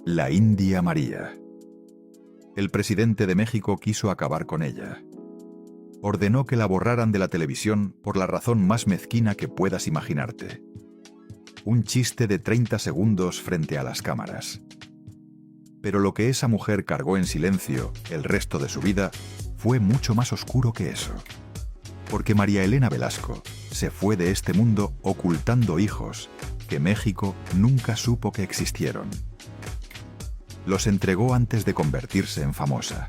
La India María. El presidente de México quiso acabar con ella. Ordenó que la borraran de la televisión por la razón más mezquina que puedas imaginarte. Un chiste de 30 segundos frente a las cámaras. Pero lo que esa mujer cargó en silencio el resto de su vida fue mucho más oscuro que eso. Porque María Elena Velasco se fue de este mundo ocultando hijos que México nunca supo que existieron. Los entregó antes de convertirse en famosa.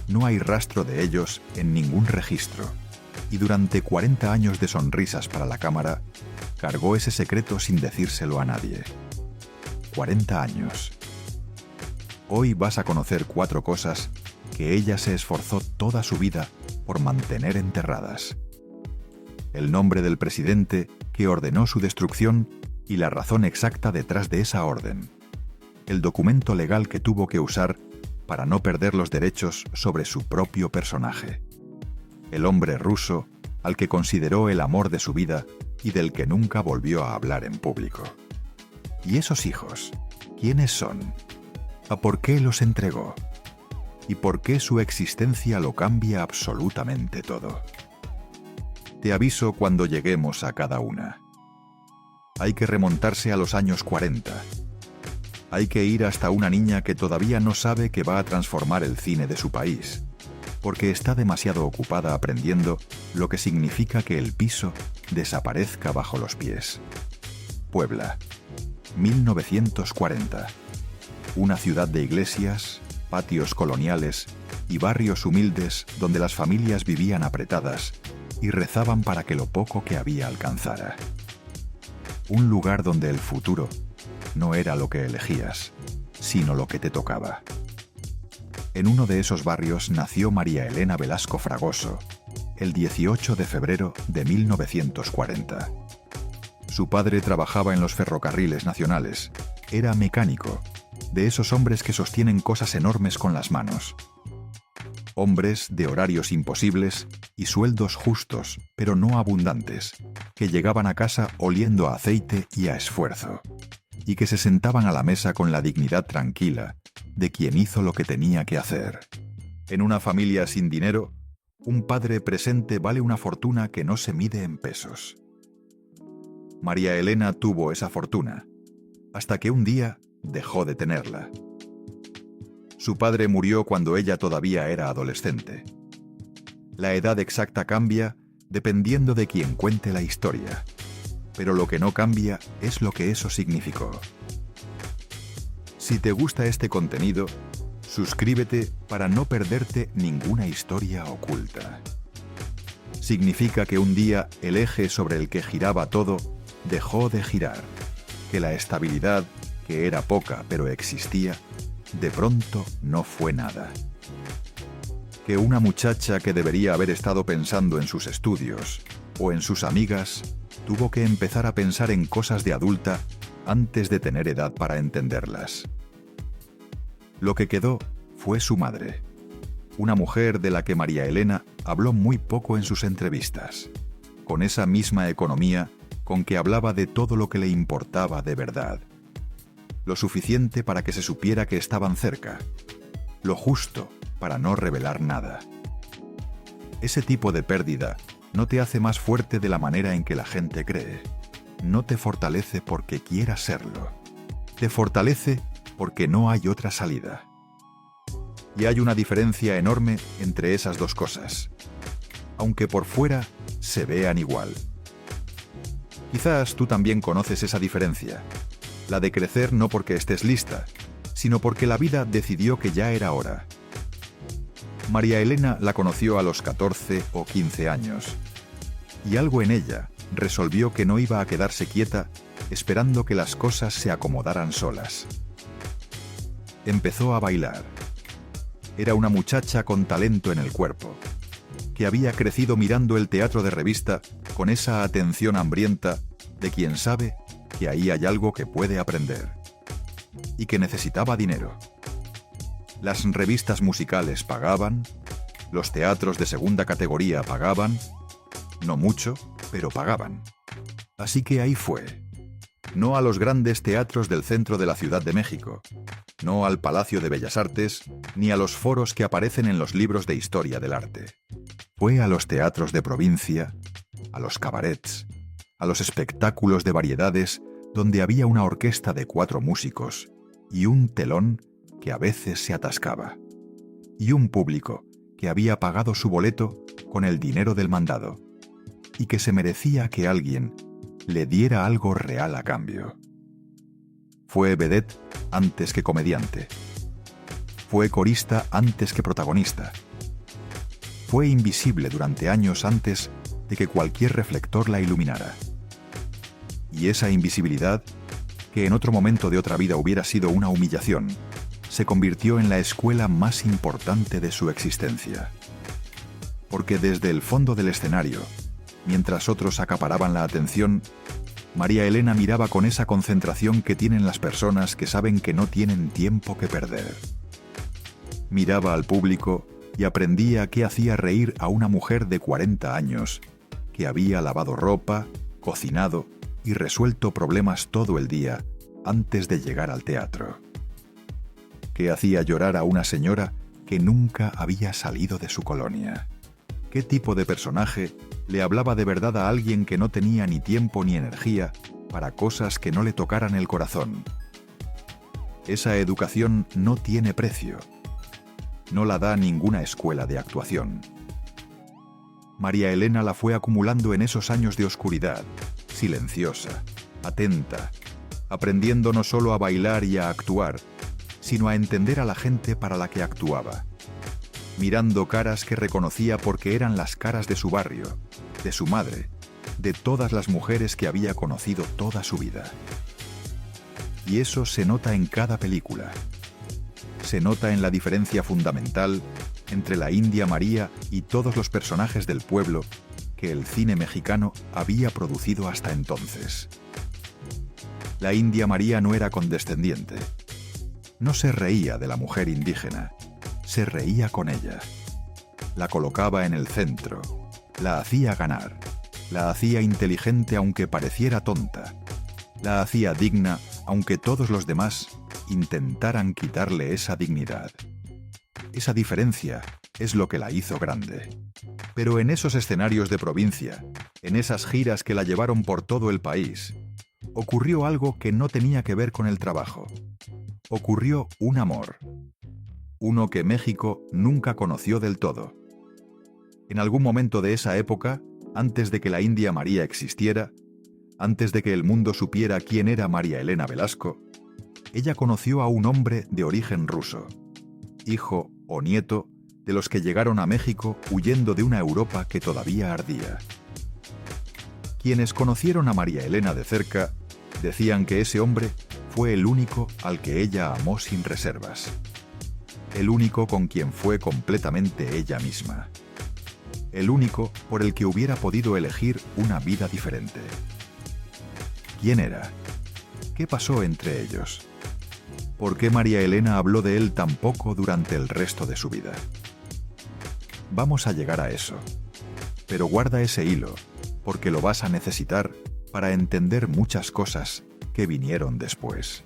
No hay rastro de ellos en ningún registro, y durante 40 años de sonrisas para la cámara, cargó ese secreto sin decírselo a nadie. 40 años. Hoy vas a conocer 4 cosas que ella se esforzó toda su vida por mantener enterradas. El nombre del presidente que ordenó su destrucción y la razón exacta detrás de esa orden. El documento legal que tuvo que usar para no perder los derechos sobre su propio personaje. El hombre ruso al que consideró el amor de su vida y del que nunca volvió a hablar en público. ¿Y esos hijos? ¿Quiénes son? ¿A por qué los entregó? ¿Y por qué su existencia lo cambia absolutamente todo? Te aviso cuando lleguemos a cada una. Hay que remontarse a los años 40. Hay que ir hasta una niña que todavía no sabe que va a transformar el cine de su país, porque está demasiado ocupada aprendiendo lo que significa que el piso desaparezca bajo los pies. Puebla, 1940. Una ciudad de iglesias, patios coloniales y barrios humildes donde las familias vivían apretadas y rezaban para que lo poco que había alcanzara. Un lugar donde el futuro no era lo que elegías, sino lo que te tocaba. En uno de esos barrios nació María Elena Velasco Fragoso, el 18 de febrero de 1940. Su padre trabajaba en los ferrocarriles nacionales. Era mecánico, de esos hombres que sostienen cosas enormes con las manos. Hombres de horarios imposibles y sueldos justos, pero no abundantes, que llegaban a casa oliendo a aceite y a esfuerzo, y que se sentaban a la mesa con la dignidad tranquila de quien hizo lo que tenía que hacer. En una familia sin dinero, un padre presente vale una fortuna que no se mide en pesos. María Elena tuvo esa fortuna, hasta que un día dejó de tenerla. Su padre murió cuando ella todavía era adolescente. La edad exacta cambia dependiendo de quien cuente la historia, pero lo que no cambia es lo que eso significó. Si te gusta este contenido, suscríbete para no perderte ninguna historia oculta. Significa que un día el eje sobre el que giraba todo dejó de girar, que la estabilidad, que era poca pero existía, de pronto no fue nada. Que una muchacha que debería haber estado pensando en sus estudios o en sus amigas, tuvo que empezar a pensar en cosas de adulta antes de tener edad para entenderlas. Lo que quedó fue su madre, una mujer de la que María Elena habló muy poco en sus entrevistas, con esa misma economía con que hablaba de todo lo que le importaba de verdad. Lo suficiente para que se supiera que estaban cerca, lo justo para no revelar nada. Ese tipo de pérdida no te hace más fuerte de la manera en que la gente cree. No te fortalece porque quieras serlo. Te fortalece porque no hay otra salida. Y hay una diferencia enorme entre esas dos cosas, aunque por fuera se vean igual. Quizás tú también conoces esa diferencia, la de crecer no porque estés lista, sino porque la vida decidió que ya era hora. María Elena la conoció a los 14 o 15 años, y algo en ella resolvió que no iba a quedarse quieta esperando que las cosas se acomodaran solas. Empezó a bailar. Era una muchacha con talento en el cuerpo, que había crecido mirando el teatro de revista con esa atención hambrienta de quien sabe que ahí hay algo que puede aprender, y que necesitaba dinero. Las revistas musicales pagaban, los teatros de segunda categoría pagaban, no mucho, pero pagaban. Así que ahí fue. no a los grandes teatros del centro de la Ciudad de México, no al Palacio de Bellas Artes, ni a los foros que aparecen en los libros de historia del arte. Fue a los teatros de provincia, a los cabarets, a los espectáculos de variedades donde había una orquesta de 4 músicos y un telón que a veces se atascaba, y un público que había pagado su boleto con el dinero del mandado, y que se merecía que alguien le diera algo real a cambio. Fue vedette antes que comediante. Fue corista antes que protagonista. Fue invisible durante años antes de que cualquier reflector la iluminara. Y esa invisibilidad, que en otro momento de otra vida hubiera sido una humillación, se convirtió en la escuela más importante de su existencia. Porque desde el fondo del escenario, mientras otros acaparaban la atención, María Elena miraba con esa concentración que tienen las personas que saben que no tienen tiempo que perder. Miraba al público y aprendía qué hacía reír a una mujer de 40 años, que había lavado ropa, cocinado y resuelto problemas todo el día antes de llegar al teatro. Qué hacía llorar a una señora que nunca había salido de su colonia. ¿Qué tipo de personaje le hablaba de verdad a alguien que no tenía ni tiempo ni energía para cosas que no le tocaran el corazón? Esa educación no tiene precio. No la da ninguna escuela de actuación. María Elena la fue acumulando en esos años de oscuridad, silenciosa, atenta, aprendiendo no solo a bailar y a actuar, sino a entender a la gente para la que actuaba, mirando caras que reconocía porque eran las caras de su barrio, de su madre, de todas las mujeres que había conocido toda su vida. Y eso se nota en cada película. Se nota en la diferencia fundamental entre la India María y todos los personajes del pueblo que el cine mexicano había producido hasta entonces. La India María no era condescendiente. No se reía de la mujer indígena, se reía con ella. La colocaba en el centro, la hacía ganar, la hacía inteligente aunque pareciera tonta, la hacía digna aunque todos los demás intentaran quitarle esa dignidad. Esa diferencia es lo que la hizo grande. Pero en esos escenarios de provincia, en esas giras que la llevaron por todo el país, ocurrió algo que no tenía que ver con el trabajo. Ocurrió un amor. Uno que México nunca conoció del todo. En algún momento de esa época, antes de que la India María existiera, antes de que el mundo supiera quién era María Elena Velasco, ella conoció a un hombre de origen ruso, hijo o nieto de los que llegaron a México huyendo de una Europa que todavía ardía. Quienes conocieron a María Elena de cerca decían que ese hombre fue el único al que ella amó sin reservas, el único con quien fue completamente ella misma, el único por el que hubiera podido elegir una vida diferente. ¿Quién era? ¿Qué pasó entre ellos? ¿Por qué María Elena habló de él tan poco durante el resto de su vida? Vamos a llegar a eso. Pero guarda ese hilo, porque lo vas a necesitar para entender muchas cosas que vinieron después.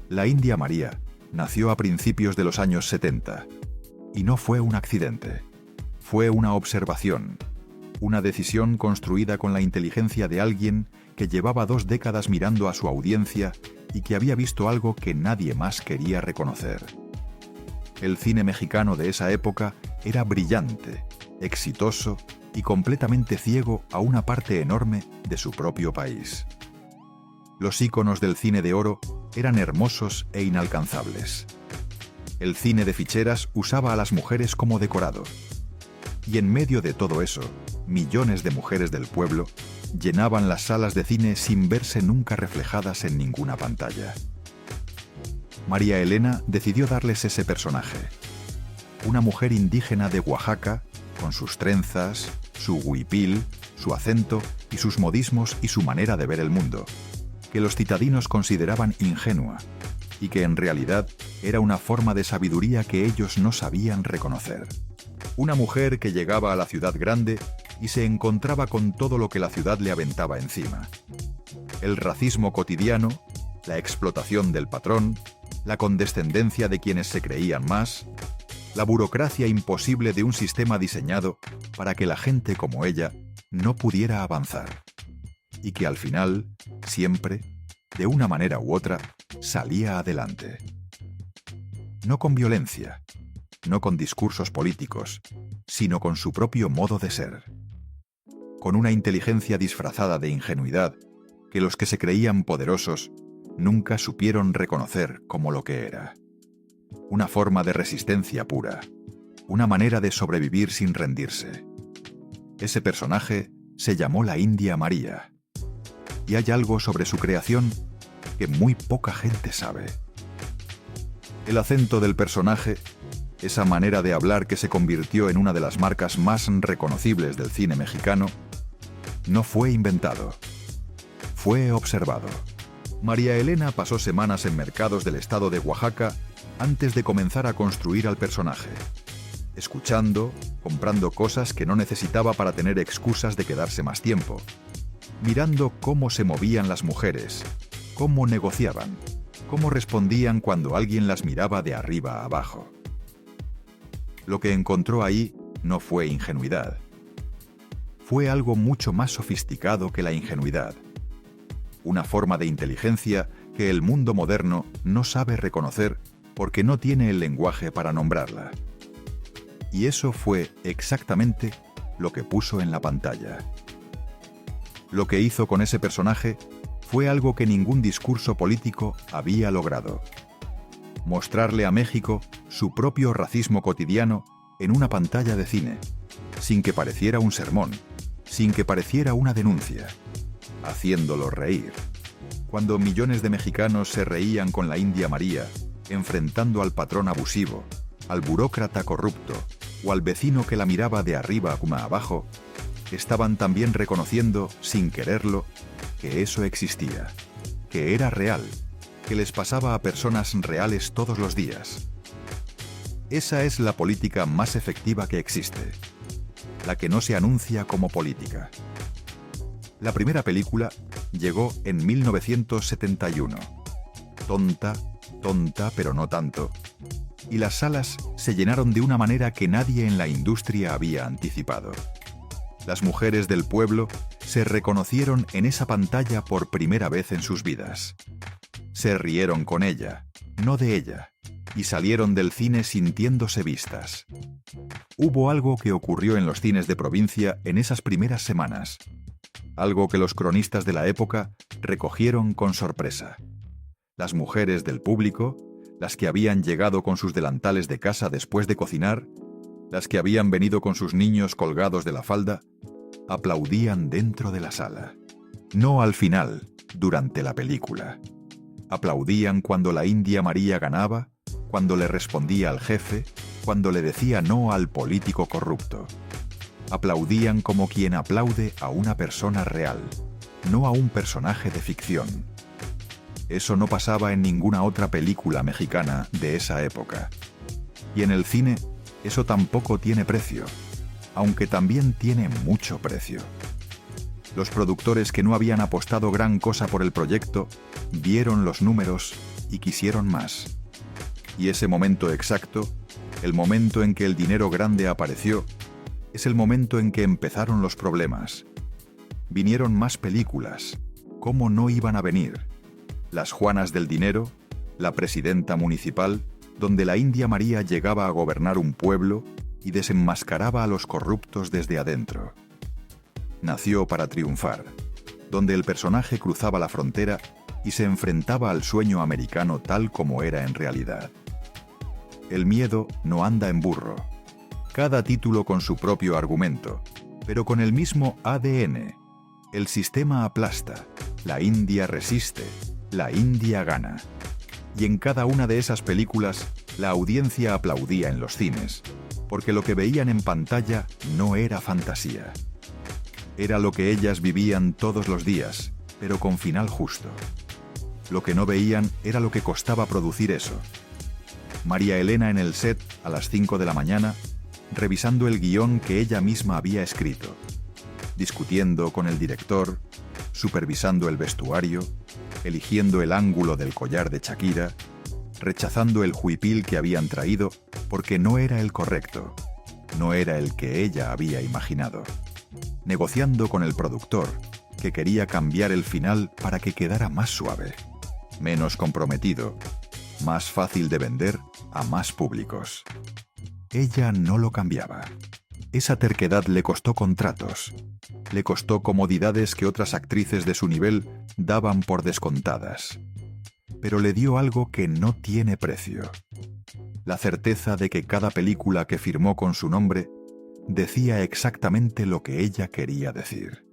La India María nació a principios de los años 70, y no fue un accidente. Fue una observación, una decisión construida con la inteligencia de alguien que llevaba 2 décadas mirando a su audiencia y que había visto algo que nadie más quería reconocer. El cine mexicano de esa época era brillante, exitoso y completamente ciego a una parte enorme de su propio país. Los íconos del cine de oro eran hermosos e inalcanzables. El cine de ficheras usaba a las mujeres como decorado. Y en medio de todo eso, millones de mujeres del pueblo llenaban las salas de cine sin verse nunca reflejadas en ninguna pantalla. María Elena decidió darles ese personaje. Una mujer indígena de Oaxaca, con sus trenzas, su huipil, su acento y sus modismos y su manera de ver el mundo, que los citadinos consideraban ingenua y que en realidad era una forma de sabiduría que ellos no sabían reconocer. Una mujer que llegaba a la ciudad grande y se encontraba con todo lo que la ciudad le aventaba encima. El racismo cotidiano, la explotación del patrón, la condescendencia de quienes se creían más, la burocracia imposible de un sistema diseñado para que la gente como ella no pudiera avanzar, y que al final, siempre, de una manera u otra, salía adelante. No con violencia, no con discursos políticos, sino con su propio modo de ser. Con una inteligencia disfrazada de ingenuidad que los que se creían poderosos nunca supieron reconocer como lo que era. Una forma de resistencia pura, una manera de sobrevivir sin rendirse. Ese personaje se llamó la India María. Y hay algo sobre su creación que muy poca gente sabe. El acento del personaje, esa manera de hablar que se convirtió en una de las marcas más reconocibles del cine mexicano, no fue inventado, fue observado. María Elena pasó semanas en mercados del estado de Oaxaca antes de comenzar a construir al personaje, escuchando, comprando cosas que no necesitaba para tener excusas de quedarse más tiempo, mirando cómo se movían las mujeres, cómo negociaban, cómo respondían cuando alguien las miraba de arriba a abajo. Lo que encontró ahí no fue ingenuidad. Fue algo mucho más sofisticado que la ingenuidad. Una forma de inteligencia que el mundo moderno no sabe reconocer porque no tiene el lenguaje para nombrarla. Y eso fue exactamente lo que puso en la pantalla. Lo que hizo con ese personaje fue algo que ningún discurso político había logrado. Mostrarle a México su propio racismo cotidiano en una pantalla de cine, sin que pareciera un sermón, sin que pareciera una denuncia, haciéndolo reír. Cuando millones de mexicanos se reían con la India María, enfrentando al patrón abusivo, al burócrata corrupto o al vecino que la miraba de arriba a abajo, estaban también reconociendo, sin quererlo, que eso existía, que era real, que les pasaba a personas reales todos los días. Esa es la política más efectiva que existe, la que no se anuncia como política. La primera película llegó en 1971. Tonta, pero no tanto. Y las salas se llenaron de una manera que nadie en la industria había anticipado. Las mujeres del pueblo se reconocieron en esa pantalla por primera vez en sus vidas. Se rieron con ella, no de ella, y salieron del cine sintiéndose vistas. Hubo algo que ocurrió en los cines de provincia en esas primeras semanas, algo que los cronistas de la época recogieron con sorpresa. Las mujeres del público, las que habían llegado con sus delantales de casa después de cocinar, las que habían venido con sus niños colgados de la falda, aplaudían dentro de la sala. No al final, durante la película. Aplaudían cuando la India María ganaba, cuando le respondía al jefe, cuando le decía no al político corrupto. Aplaudían como quien aplaude a una persona real, no a un personaje de ficción. Eso no pasaba en ninguna otra película mexicana de esa época. Y en el cine, eso tampoco tiene precio, aunque también tiene mucho precio. Los productores que no habían apostado gran cosa por el proyecto, vieron los números y quisieron más. Y ese momento exacto, el momento en que el dinero grande apareció, es el momento en que empezaron los problemas. Vinieron más películas. ¿Cómo no iban a venir? Las Juanas del Dinero, la presidenta municipal, donde la India María llegaba a gobernar un pueblo y desenmascaraba a los corruptos desde adentro. Nació para triunfar, donde el personaje cruzaba la frontera y se enfrentaba al sueño americano tal como era en realidad. El miedo no anda en burro. Cada título con su propio argumento, pero con el mismo ADN. El sistema aplasta, la India resiste, la India gana. Y en cada una de esas películas, la audiencia aplaudía en los cines, porque lo que veían en pantalla no era fantasía. Era lo que ellas vivían todos los días, pero con final justo. Lo que no veían era lo que costaba producir eso. María Elena en el set a las 5 de la mañana, revisando el guión que ella misma había escrito, discutiendo con el director, supervisando el vestuario, eligiendo el ángulo del collar de Shakira, rechazando el huipil que habían traído porque no era el correcto, no era el que ella había imaginado, negociando con el productor, que quería cambiar el final para que quedara más suave, menos comprometido, más fácil de vender a más públicos. Ella no lo cambiaba. Esa terquedad le costó contratos, le costó comodidades que otras actrices de su nivel daban por descontadas. Pero le dio algo que no tiene precio: la certeza de que cada película que firmó con su nombre decía exactamente lo que ella quería decir.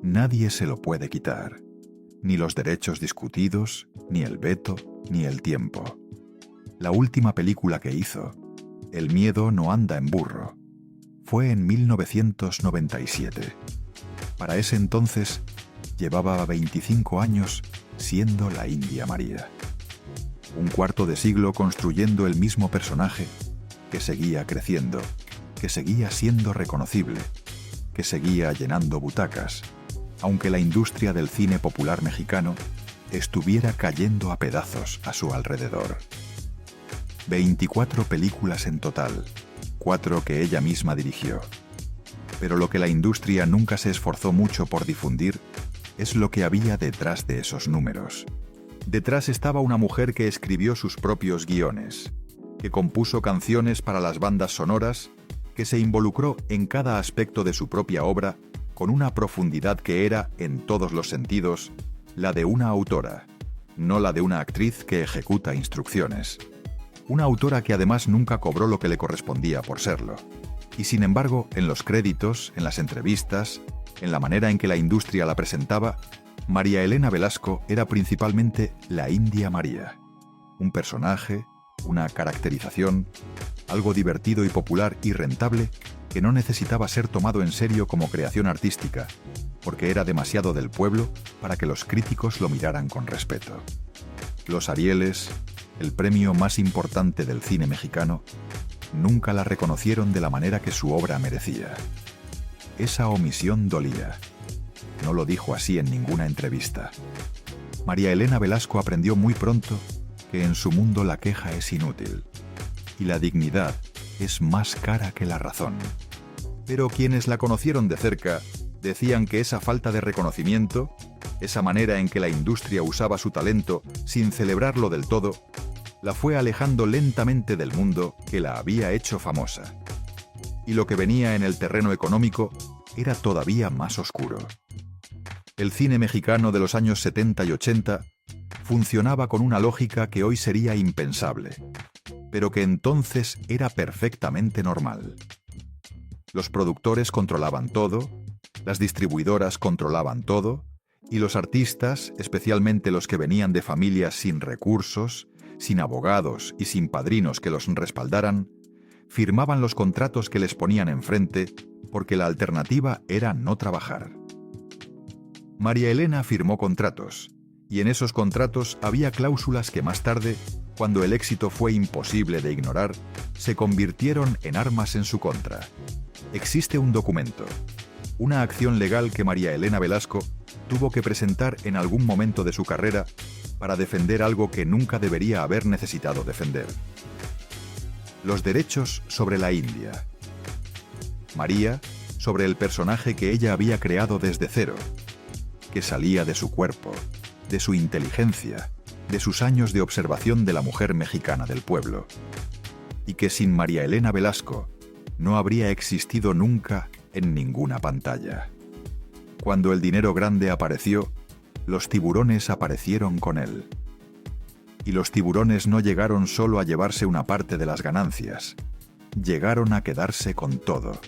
Nadie se lo puede quitar, ni los derechos discutidos, ni el veto, ni el tiempo. La última película que hizo, El miedo no anda en burro, fue en 1997. Para ese entonces, llevaba 25 años siendo la India María. Un cuarto de siglo construyendo el mismo personaje, que seguía creciendo, que seguía siendo reconocible, que seguía llenando butacas, aunque la industria del cine popular mexicano estuviera cayendo a pedazos a su alrededor. 24 películas en total, 4 que ella misma dirigió. Pero lo que la industria nunca se esforzó mucho por difundir es lo que había detrás de esos números. Detrás estaba una mujer que escribió sus propios guiones, que compuso canciones para las bandas sonoras, que se involucró en cada aspecto de su propia obra con una profundidad que era, en todos los sentidos, la de una autora, no la de una actriz que ejecuta instrucciones. Una autora que además nunca cobró lo que le correspondía por serlo. Y sin embargo, en los créditos, en las entrevistas, en la manera en que la industria la presentaba, María Elena Velasco era principalmente la India María. Un personaje, una caracterización, algo divertido y popular y rentable que no necesitaba ser tomado en serio como creación artística, porque era demasiado del pueblo para que los críticos lo miraran con respeto. Los Arieles, el premio más importante del cine mexicano, nunca la reconocieron de la manera que su obra merecía. Esa omisión dolía. No lo dijo así en ninguna entrevista. María Elena Velasco aprendió muy pronto que en su mundo la queja es inútil y la dignidad es más cara que la razón. Pero quienes la conocieron de cerca decían que esa falta de reconocimiento, esa manera en que la industria usaba su talento sin celebrarlo del todo, la fue alejando lentamente del mundo que la había hecho famosa. Y lo que venía en el terreno económico era todavía más oscuro. El cine mexicano de los años 70 y 80 funcionaba con una lógica que hoy sería impensable, pero que entonces era perfectamente normal. Los productores controlaban todo, las distribuidoras controlaban todo, y los artistas, especialmente los que venían de familias sin recursos, sin abogados y sin padrinos que los respaldaran, firmaban los contratos que les ponían enfrente porque la alternativa era no trabajar. María Elena firmó contratos, y en esos contratos había cláusulas que más tarde, cuando el éxito fue imposible de ignorar, se convirtieron en armas en su contra. Existe un documento, una acción legal que María Elena Velasco tuvo que presentar en algún momento de su carrera para defender algo que nunca debería haber necesitado defender: los derechos sobre la India. María, sobre el personaje que ella había creado desde cero, que salía de su cuerpo, de su inteligencia, de sus años de observación de la mujer mexicana del pueblo, y que sin María Elena Velasco no habría existido nunca en ninguna pantalla. Cuando el dinero grande apareció, los tiburones aparecieron con él. Y los tiburones no llegaron solo a llevarse una parte de las ganancias, llegaron a quedarse con todo.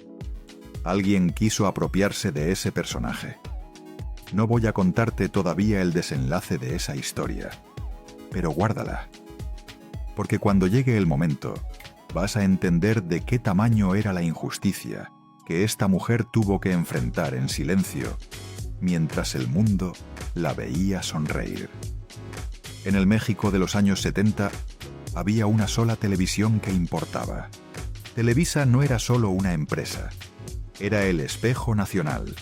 Alguien quiso apropiarse de ese personaje. No voy a contarte todavía el desenlace de esa historia, pero guárdala, porque cuando llegue el momento, vas a entender de qué tamaño era la injusticia que esta mujer tuvo que enfrentar en silencio, mientras el mundo la veía sonreír. En el México de los años 70 había una sola televisión que importaba. Televisa no era solo una empresa, era el espejo nacional,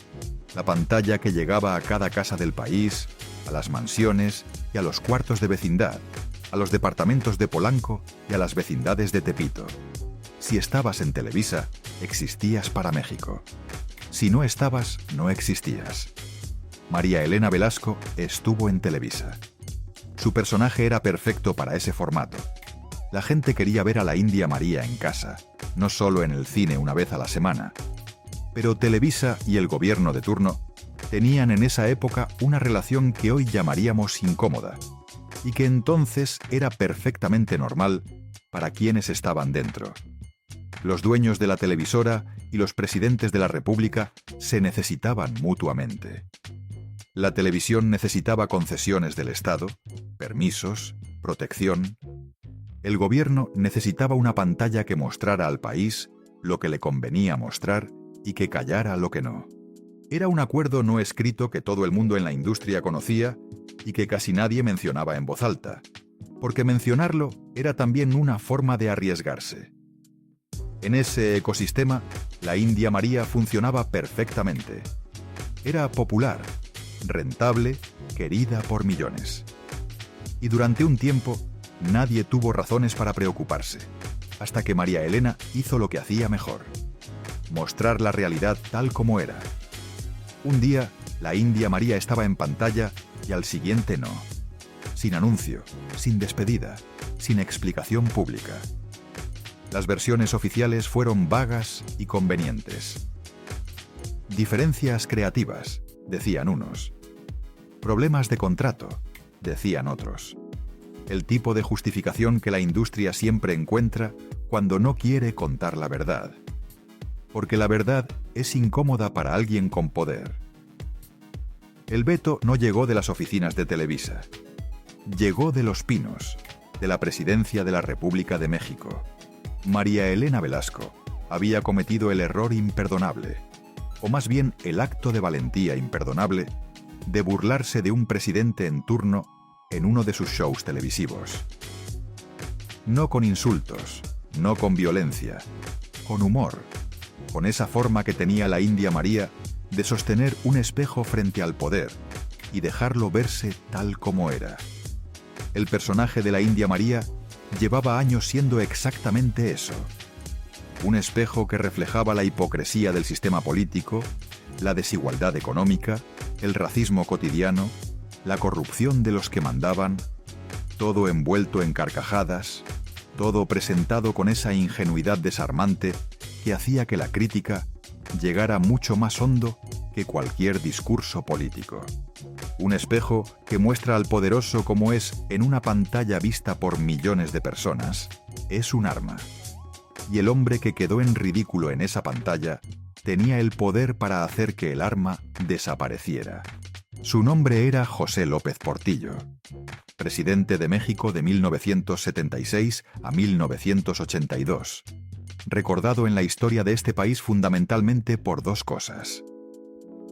La pantalla que llegaba a cada casa del país, a las mansiones y a los cuartos de vecindad, a los departamentos de Polanco y a las vecindades de Tepito. Si estabas en Televisa, existías para México. Si no estabas, no existías. María Elena Velasco estuvo en Televisa. Su personaje era perfecto para ese formato. La gente quería ver a la India María en casa, no solo en el cine una vez a la semana. Pero Televisa y el gobierno de turno tenían en esa época una relación que hoy llamaríamos incómoda, y que entonces era perfectamente normal para quienes estaban dentro. Los dueños de la televisora y los presidentes de la República se necesitaban mutuamente. La televisión necesitaba concesiones del Estado, permisos, protección. El gobierno necesitaba una pantalla que mostrara al país lo que le convenía mostrar y que callara lo que no. Era un acuerdo no escrito que todo el mundo en la industria conocía y que casi nadie mencionaba en voz alta, porque mencionarlo era también una forma de arriesgarse. En ese ecosistema, la India María funcionaba perfectamente. Era popular, rentable, querida por millones. Y durante un tiempo, nadie tuvo razones para preocuparse, hasta que María Elena hizo lo que hacía mejor: mostrar la realidad tal como era. Un día, la India María estaba en pantalla y al siguiente no. Sin anuncio, sin despedida, sin explicación pública. Las versiones oficiales fueron vagas y convenientes. Diferencias creativas, decían unos. Problemas de contrato, decían otros. El tipo de justificación que la industria siempre encuentra cuando no quiere contar la verdad. Porque la verdad es incómoda para alguien con poder. El veto no llegó de las oficinas de Televisa. Llegó de Los Pinos, de la Presidencia de la República de México. María Elena Velasco había cometido el error imperdonable, o más bien el acto de valentía imperdonable, de burlarse de un presidente en turno en uno de sus shows televisivos. No con insultos, no con violencia, con humor, con esa forma que tenía la India María de sostener un espejo frente al poder y dejarlo verse tal como era. El personaje de la India María llevaba años siendo exactamente eso: un espejo que reflejaba la hipocresía del sistema político, la desigualdad económica, el racismo cotidiano, la corrupción de los que mandaban, todo envuelto en carcajadas, todo presentado con esa ingenuidad desarmante que hacía que la crítica llegara mucho más hondo que cualquier discurso político. Un espejo que muestra al poderoso como es en una pantalla vista por millones de personas, es un arma. Y el hombre que quedó en ridículo en esa pantalla tenía el poder para hacer que el arma desapareciera. Su nombre era José López Portillo, presidente de México de 1976 a 1982, recordado en la historia de este país fundamentalmente por dos cosas: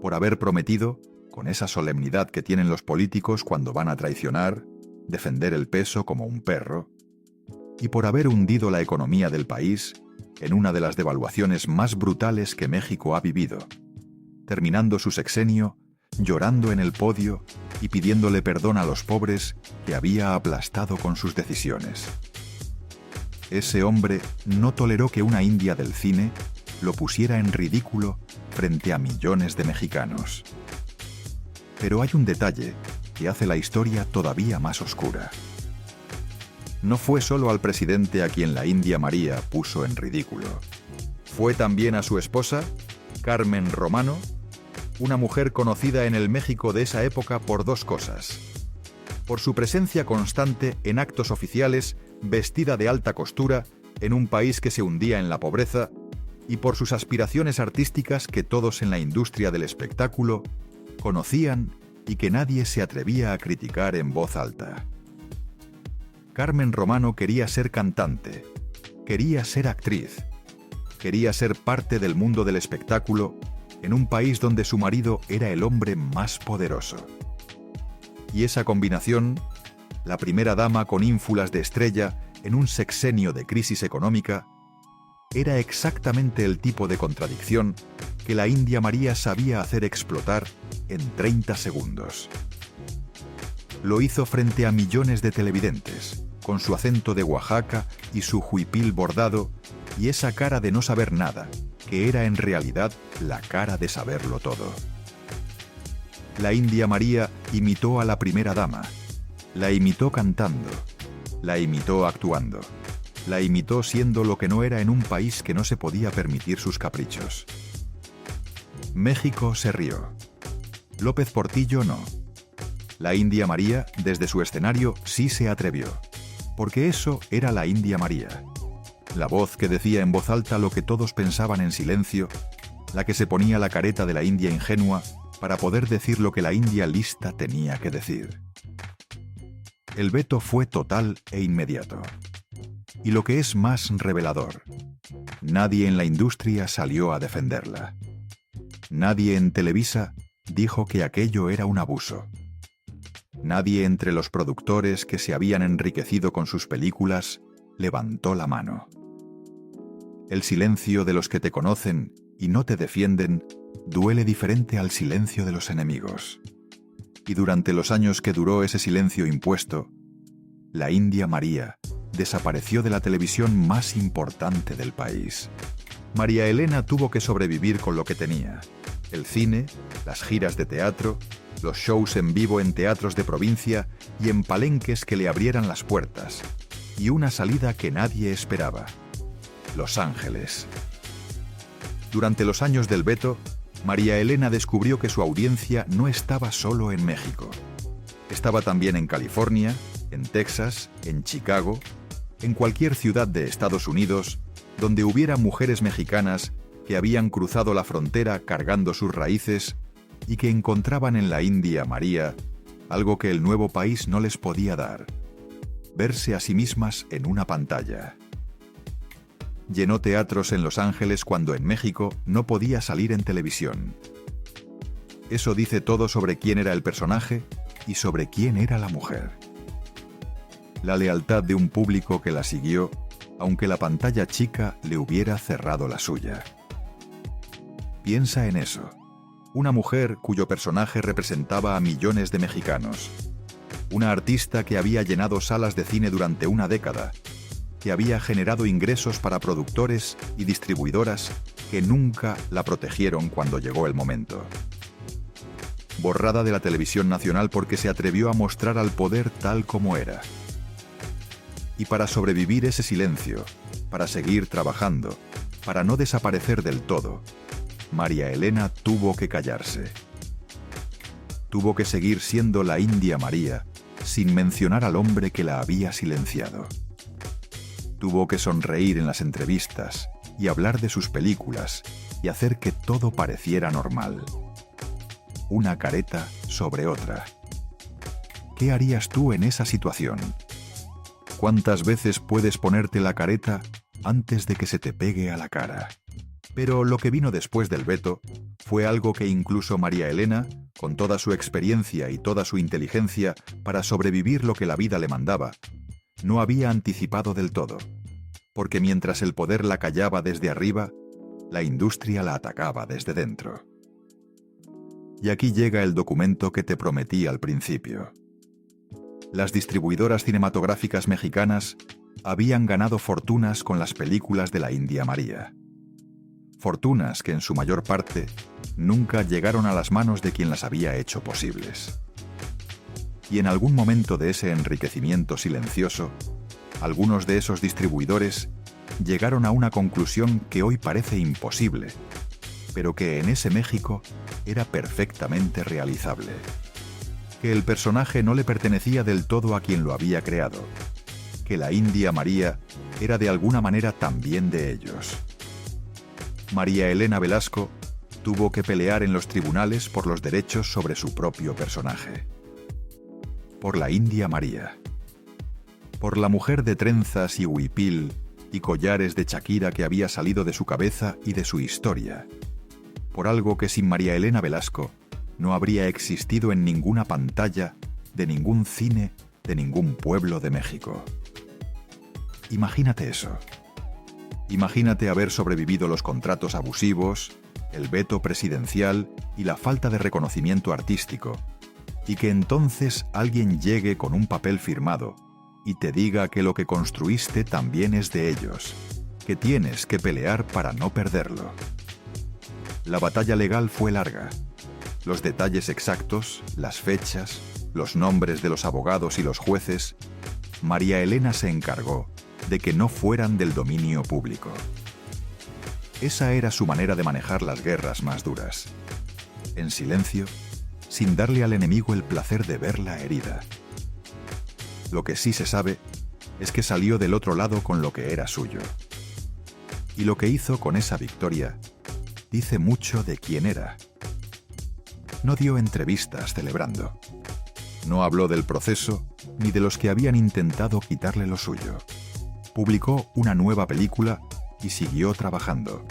por haber prometido, con esa solemnidad que tienen los políticos cuando van a traicionar, defender el peso como un perro, y por haber hundido la economía del país en una de las devaluaciones más brutales que México ha vivido, terminando su sexenio llorando en el podio y pidiéndole perdón a los pobres que había aplastado con sus decisiones. Ese hombre no toleró que una india del cine lo pusiera en ridículo frente a millones de mexicanos. Pero hay un detalle que hace la historia todavía más oscura. No fue solo al presidente a quien la India María puso en ridículo. Fue también a su esposa, Carmen Romano, una mujer conocida en el México de esa época por dos cosas: por su presencia constante en actos oficiales vestida de alta costura en un país que se hundía en la pobreza, y por sus aspiraciones artísticas que todos en la industria del espectáculo conocían y que nadie se atrevía a criticar en voz alta. Carmen Romano quería ser cantante, quería ser actriz, quería ser parte del mundo del espectáculo en un país donde su marido era el hombre más poderoso. Y esa combinación, la primera dama con ínfulas de estrella en un sexenio de crisis económica, era exactamente el tipo de contradicción que la India María sabía hacer explotar en 30 segundos. Lo hizo frente a millones de televidentes, con su acento de Oaxaca y su huipil bordado y esa cara de no saber nada, que era en realidad la cara de saberlo todo. La India María imitó a la primera dama, la imitó cantando, la imitó actuando, la imitó siendo lo que no era en un país que no se podía permitir sus caprichos. México se rió. López Portillo no. La India María, desde su escenario, sí se atrevió, porque eso era la India María. La voz que decía en voz alta lo que todos pensaban en silencio, la que se ponía la careta de la India ingenua para poder decir lo que la India lista tenía que decir. El veto fue total e inmediato. Y lo que es más revelador, nadie en la industria salió a defenderla. Nadie en Televisa dijo que aquello era un abuso. Nadie entre los productores que se habían enriquecido con sus películas levantó la mano. El silencio de los que te conocen y no te defienden duele diferente al silencio de los enemigos. Y durante los años que duró ese silencio impuesto, la India María desapareció de la televisión más importante del país. María Elena tuvo que sobrevivir con lo que tenía: el cine, las giras de teatro, los shows en vivo en teatros de provincia y en palenques que le abrieran las puertas, y una salida que nadie esperaba: Los Ángeles. Durante los años del veto, María Elena descubrió que su audiencia no estaba solo en México. Estaba también en California, en Texas, en Chicago, en cualquier ciudad de Estados Unidos donde hubiera mujeres mexicanas que habían cruzado la frontera cargando sus raíces y que encontraban en la India María algo que el nuevo país no les podía dar: verse a sí mismas en una pantalla. Llenó teatros en Los Ángeles cuando en México no podía salir en televisión. Eso dice todo sobre quién era el personaje y sobre quién era la mujer. La lealtad de un público que la siguió, aunque la pantalla chica le hubiera cerrado la suya. Piensa en eso: una mujer cuyo personaje representaba a millones de mexicanos, una artista que había llenado salas de cine durante una década, que había generado ingresos para productores y distribuidoras que nunca la protegieron cuando llegó el momento. Borrada de la televisión nacional porque se atrevió a mostrar al poder tal como era. Y para sobrevivir ese silencio, para seguir trabajando, para no desaparecer del todo, María Elena tuvo que callarse. Tuvo que seguir siendo la India María sin mencionar al hombre que la había silenciado. Tuvo que sonreír en las entrevistas y hablar de sus películas y hacer que todo pareciera normal. Una careta sobre otra. ¿Qué harías tú en esa situación? ¿Cuántas veces puedes ponerte la careta antes de que se te pegue a la cara? Pero lo que vino después del veto fue algo que incluso María Elena, con toda su experiencia y toda su inteligencia para sobrevivir lo que la vida le mandaba, no había anticipado del todo, porque mientras el poder la callaba desde arriba, la industria la atacaba desde dentro. Y aquí llega el documento que te prometí al principio. Las distribuidoras cinematográficas mexicanas habían ganado fortunas con las películas de la India María. Fortunas que en su mayor parte nunca llegaron a las manos de quien las había hecho posibles. Y en algún momento de ese enriquecimiento silencioso, algunos de esos distribuidores llegaron a una conclusión que hoy parece imposible, pero que en ese México era perfectamente realizable: que el personaje no le pertenecía del todo a quien lo había creado, que la India María era de alguna manera también de ellos. María Elena Velasco tuvo que pelear en los tribunales por los derechos sobre su propio personaje. Por la India María. Por la mujer de trenzas y huipil y collares de Shakira que había salido de su cabeza y de su historia. Por algo que sin María Elena Velasco no habría existido en ninguna pantalla, de ningún cine, de ningún pueblo de México. Imagínate eso. Imagínate haber sobrevivido los contratos abusivos, el veto presidencial y la falta de reconocimiento artístico, y que entonces alguien llegue con un papel firmado y te diga que lo que construiste también es de ellos, que tienes que pelear para no perderlo. La batalla legal fue larga. Los detalles exactos, las fechas, los nombres de los abogados y los jueces, María Elena se encargó de que no fueran del dominio público. Esa era su manera de manejar las guerras más duras. En silencio, sin darle al enemigo el placer de verla herida. Lo que sí se sabe es que salió del otro lado con lo que era suyo. Y lo que hizo con esa victoria dice mucho de quién era. No dio entrevistas celebrando. No habló del proceso ni de los que habían intentado quitarle lo suyo. Publicó una nueva película y siguió trabajando,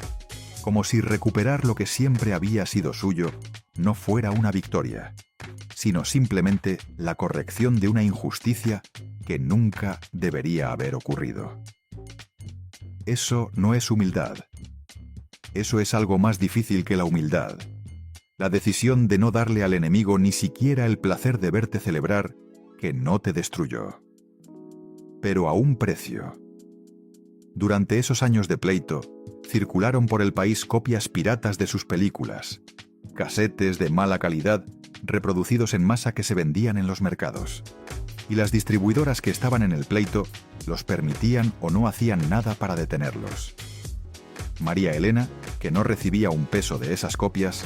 como si recuperar lo que siempre había sido suyo no fuera una victoria, sino simplemente la corrección de una injusticia que nunca debería haber ocurrido. Eso no es humildad. Eso es algo más difícil que la humildad. La decisión de no darle al enemigo ni siquiera el placer de verte celebrar que no te destruyó. Pero a un precio. Durante esos años de pleito, circularon por el país copias piratas de sus películas, casetes de mala calidad reproducidos en masa que se vendían en los mercados. Y las distribuidoras que estaban en el pleito los permitían o no hacían nada para detenerlos. María Elena, que no recibía un peso de esas copias,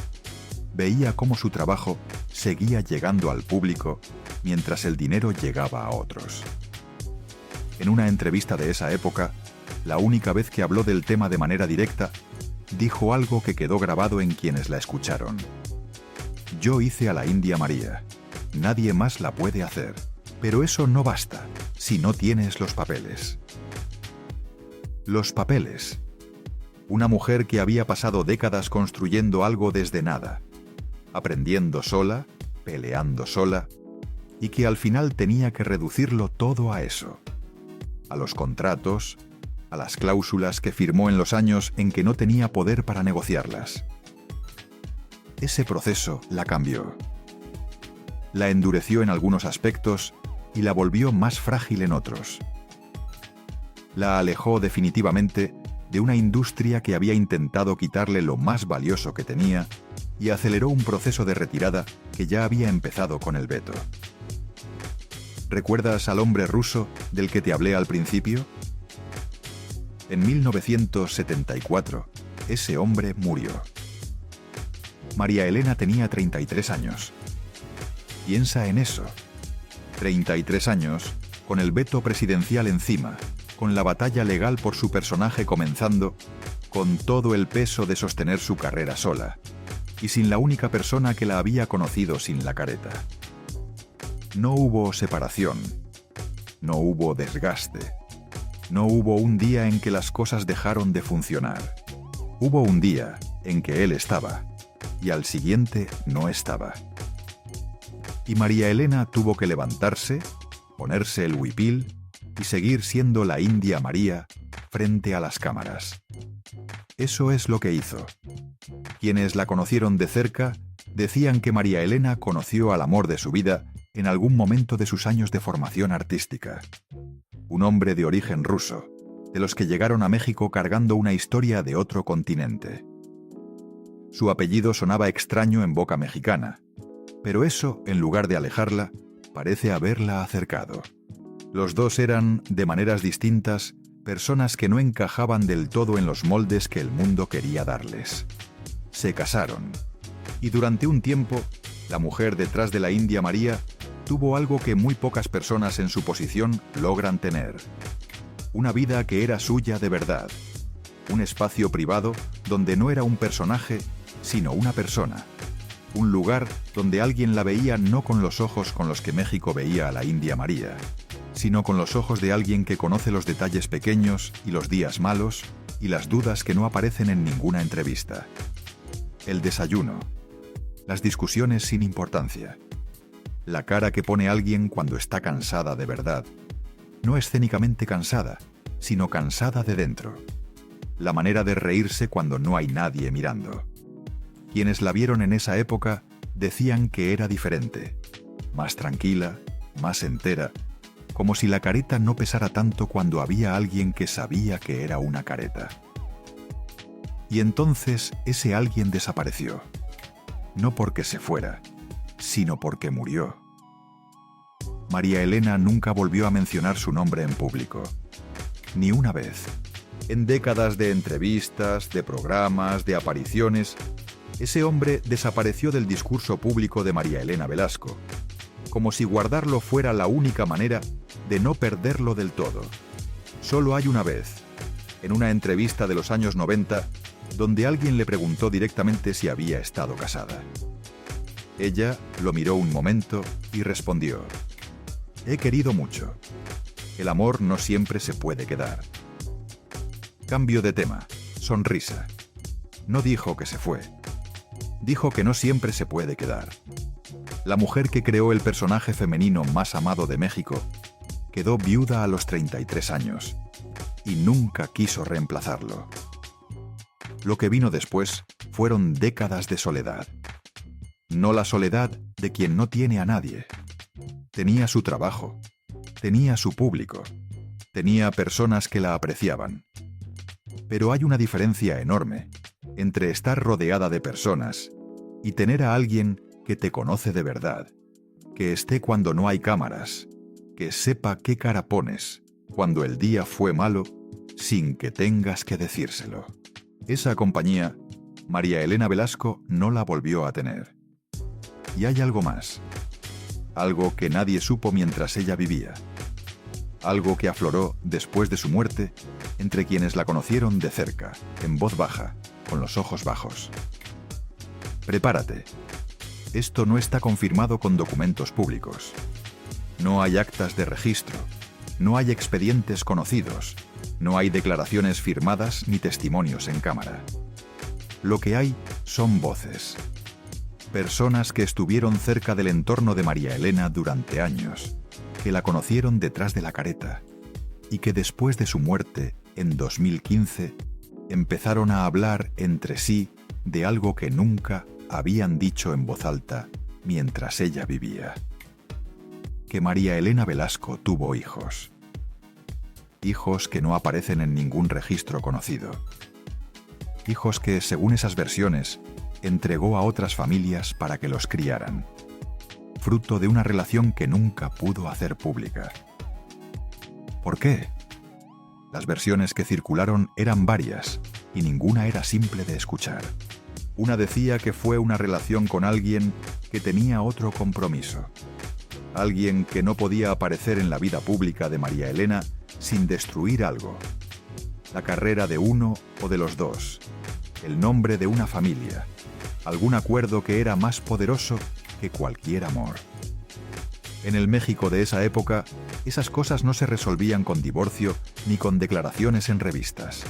veía cómo su trabajo seguía llegando al público mientras el dinero llegaba a otros. En una entrevista de esa época, la única vez que habló del tema de manera directa, dijo algo que quedó grabado en quienes la escucharon. Yo hice a la India María. Nadie más la puede hacer. Pero eso no basta si no tienes los papeles. Los papeles. Una mujer que había pasado décadas construyendo algo desde nada, aprendiendo sola, peleando sola, y que al final tenía que reducirlo todo a eso. A los contratos, a las cláusulas que firmó en los años en que no tenía poder para negociarlas. Ese proceso la cambió. La endureció en algunos aspectos y la volvió más frágil en otros. La alejó definitivamente de una industria que había intentado quitarle lo más valioso que tenía y aceleró un proceso de retirada que ya había empezado con el veto. ¿Recuerdas al hombre ruso del que te hablé al principio? En 1974, ese hombre murió. María Elena tenía 33 años. Piensa en eso. 33 años, con el veto presidencial encima, con la batalla legal por su personaje comenzando, con todo el peso de sostener su carrera sola, y sin la única persona que la había conocido sin la careta. No hubo separación, no hubo desgaste, no hubo un día en que las cosas dejaron de funcionar. Hubo un día en que él estaba, y al siguiente no estaba. Y María Elena tuvo que levantarse, ponerse el huipil y seguir siendo la India María frente a las cámaras. Eso es lo que hizo. Quienes la conocieron de cerca decían que María Elena conoció al amor de su vida en algún momento de sus años de formación artística. Un hombre de origen ruso, de los que llegaron a México cargando una historia de otro continente. Su apellido sonaba extraño en boca mexicana, pero eso, en lugar de alejarla, parece haberla acercado. Los dos eran, de maneras distintas, personas que no encajaban del todo en los moldes que el mundo quería darles. Se casaron, y durante un tiempo, la mujer detrás de la India María tuvo algo que muy pocas personas en su posición logran tener. Una vida que era suya de verdad. Un espacio privado donde no era un personaje, sino una persona. Un lugar donde alguien la veía no con los ojos con los que México veía a la India María, sino con los ojos de alguien que conoce los detalles pequeños y los días malos y las dudas que no aparecen en ninguna entrevista. El desayuno. Las discusiones sin importancia. La cara que pone alguien cuando está cansada de verdad. No escénicamente cansada, sino cansada de dentro. La manera de reírse cuando no hay nadie mirando. Quienes la vieron en esa época decían que era diferente, más tranquila, más entera, como si la careta no pesara tanto cuando había alguien que sabía que era una careta. Y entonces ese alguien desapareció, no porque se fuera, sino porque murió. María Elena nunca volvió a mencionar su nombre en público, ni una vez. En décadas de entrevistas, de programas, de apariciones, ese hombre desapareció del discurso público de María Elena Velasco, como si guardarlo fuera la única manera de no perderlo del todo. Solo hay una vez, en una entrevista de los años 90, donde alguien le preguntó directamente si había estado casada. Ella lo miró un momento y respondió: «He querido mucho. El amor no siempre se puede quedar». Cambio de tema, sonrisa. No dijo que se fue. Dijo que no siempre se puede quedar. La mujer que creó el personaje femenino más amado de México quedó viuda a los 33 años y nunca quiso reemplazarlo. Lo que vino después fueron décadas de soledad. No la soledad de quien no tiene a nadie. Tenía su trabajo, tenía su público, tenía personas que la apreciaban. Pero hay una diferencia enorme entre estar rodeada de personas y tener a alguien que te conoce de verdad, que esté cuando no hay cámaras, que sepa qué cara pones cuando el día fue malo sin que tengas que decírselo. Esa compañía, María Elena Velasco no la volvió a tener. Y hay algo más, algo que nadie supo mientras ella vivía, algo que afloró después de su muerte entre quienes la conocieron de cerca, en voz baja, con los ojos bajos. Prepárate. Esto no está confirmado con documentos públicos. No hay actas de registro, no hay expedientes conocidos, no hay declaraciones firmadas ni testimonios en cámara. Lo que hay son voces. Personas que estuvieron cerca del entorno de María Elena durante años, que la conocieron detrás de la careta y que después de su muerte, en 2015, empezaron a hablar entre sí de algo que nunca habían dicho en voz alta mientras ella vivía. Que María Elena Velasco tuvo hijos. Hijos que no aparecen en ningún registro conocido. Hijos que, según esas versiones, entregó a otras familias para que los criaran. Fruto de una relación que nunca pudo hacer pública. ¿Por qué? Las versiones que circularon eran varias y ninguna era simple de escuchar. Una decía que fue una relación con alguien que tenía otro compromiso. Alguien que no podía aparecer en la vida pública de María Elena sin destruir algo. La carrera de uno o de los dos. El nombre de una familia. Algún acuerdo que era más poderoso que cualquier amor. En el México de esa época, esas cosas no se resolvían con divorcio ni con declaraciones en revistas.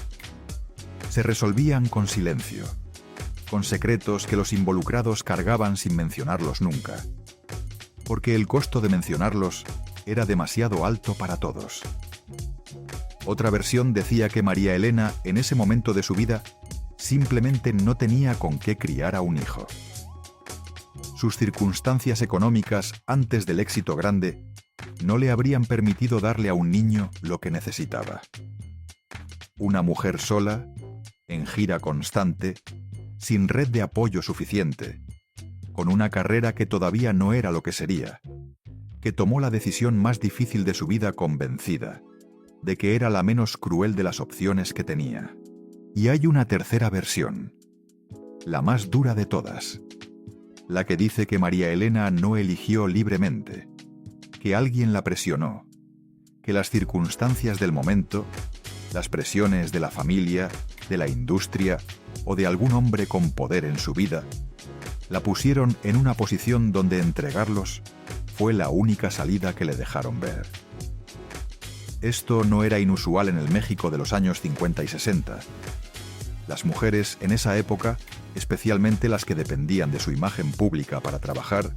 Se resolvían con silencio, con secretos que los involucrados cargaban sin mencionarlos nunca, porque el costo de mencionarlos era demasiado alto para todos. Otra versión decía que María Elena, en ese momento de su vida, simplemente no tenía con qué criar a un hijo. Sus circunstancias económicas antes del éxito grande no le habrían permitido darle a un niño lo que necesitaba. Una mujer sola, en gira constante, sin red de apoyo suficiente, con una carrera que todavía no era lo que sería, que tomó la decisión más difícil de su vida convencida de que era la menos cruel de las opciones que tenía. Y hay una tercera versión, la más dura de todas, la que dice que María Elena no eligió libremente, que alguien la presionó, que las circunstancias del momento, las presiones de la familia, de la industria o de algún hombre con poder en su vida, la pusieron en una posición donde entregarlos fue la única salida que le dejaron ver. Esto no era inusual en el México de los años 50 y 60. Las mujeres en esa época, especialmente las que dependían de su imagen pública para trabajar,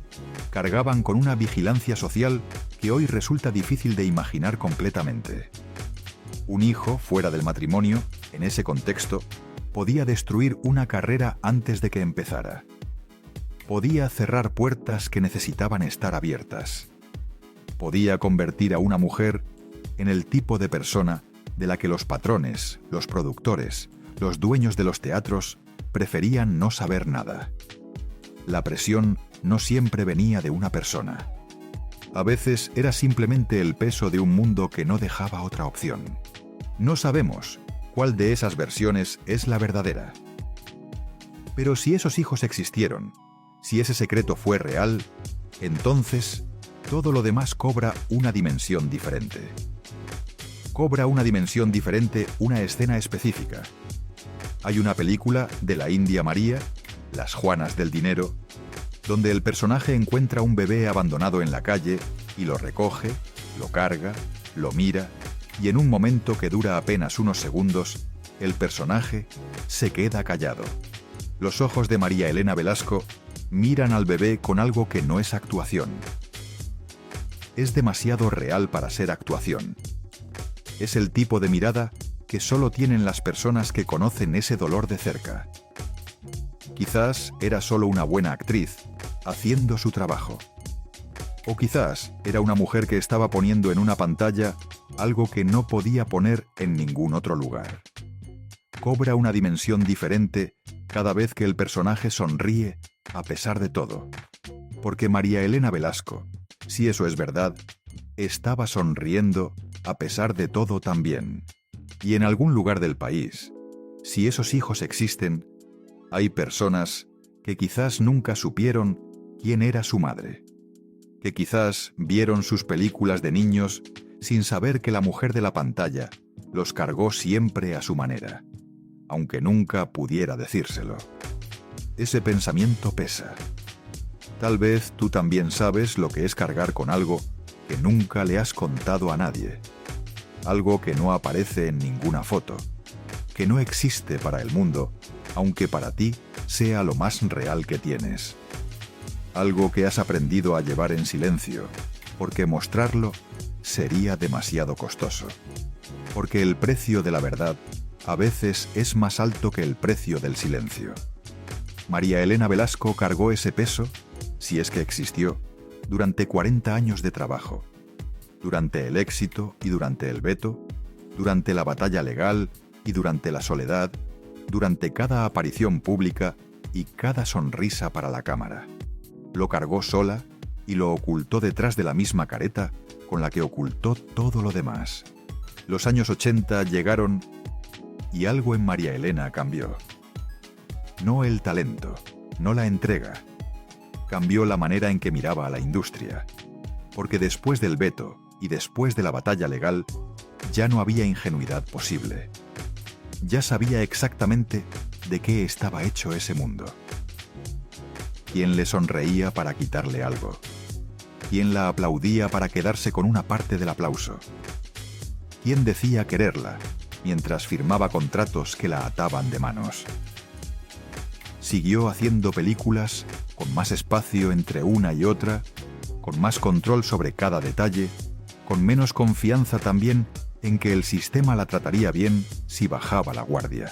cargaban con una vigilancia social que hoy resulta difícil de imaginar completamente. Un hijo fuera del matrimonio, en ese contexto, podía destruir una carrera antes de que empezara. Podía cerrar puertas que necesitaban estar abiertas. Podía convertir a una mujer en el tipo de persona de la que los patrones, los productores, los dueños de los teatros preferían no saber nada. La presión no siempre venía de una persona. A veces era simplemente el peso de un mundo que no dejaba otra opción. No sabemos cuál de esas versiones es la verdadera. Pero si esos hijos existieron, si ese secreto fue real, entonces todo lo demás cobra una dimensión diferente. Cobra una dimensión diferente una escena específica. Hay una película de la India María, Las Juanas del Dinero, donde el personaje encuentra un bebé abandonado en la calle y lo recoge, lo carga, lo mira, y en un momento que dura apenas unos segundos, el personaje se queda callado. Los ojos de María Elena Velasco miran al bebé con algo que no es actuación. Es demasiado real para ser actuación. Es el tipo de mirada que solo tienen las personas que conocen ese dolor de cerca. Quizás era solo una buena actriz, haciendo su trabajo. O quizás era una mujer que estaba poniendo en una pantalla algo que no podía poner en ningún otro lugar. Cobra una dimensión diferente cada vez que el personaje sonríe a pesar de todo. Porque María Elena Velasco, si eso es verdad, estaba sonriendo a pesar de todo también. Y en algún lugar del país, si esos hijos existen, hay personas que quizás nunca supieron quién era su madre, que quizás vieron sus películas de niños sin saber que la mujer de la pantalla los cargó siempre a su manera, aunque nunca pudiera decírselo. Ese pensamiento pesa. Tal vez tú también sabes lo que es cargar con algo que nunca le has contado a nadie, algo que no aparece en ninguna foto, que no existe para el mundo, aunque para ti sea lo más real que tienes. Algo que has aprendido a llevar en silencio, porque mostrarlo sería demasiado costoso. Porque el precio de la verdad a veces es más alto que el precio del silencio. María Elena Velasco cargó ese peso, si es que existió, durante 40 años de trabajo. Durante el éxito y durante el veto, durante la batalla legal y durante la soledad, durante cada aparición pública y cada sonrisa para la cámara. Lo cargó sola y lo ocultó detrás de la misma careta con la que ocultó todo lo demás. Los años 80 llegaron y algo en María Elena cambió. No el talento, no la entrega. Cambió la manera en que miraba a la industria. Porque después del veto y después de la batalla legal, ya no había ingenuidad posible. Ya sabía exactamente de qué estaba hecho ese mundo. ¿Quién le sonreía para quitarle algo? ¿Quién la aplaudía para quedarse con una parte del aplauso? ¿Quién decía quererla mientras firmaba contratos que la ataban de manos? Siguió haciendo películas con más espacio entre una y otra, con más control sobre cada detalle, con menos confianza también en que el sistema la trataría bien si bajaba la guardia.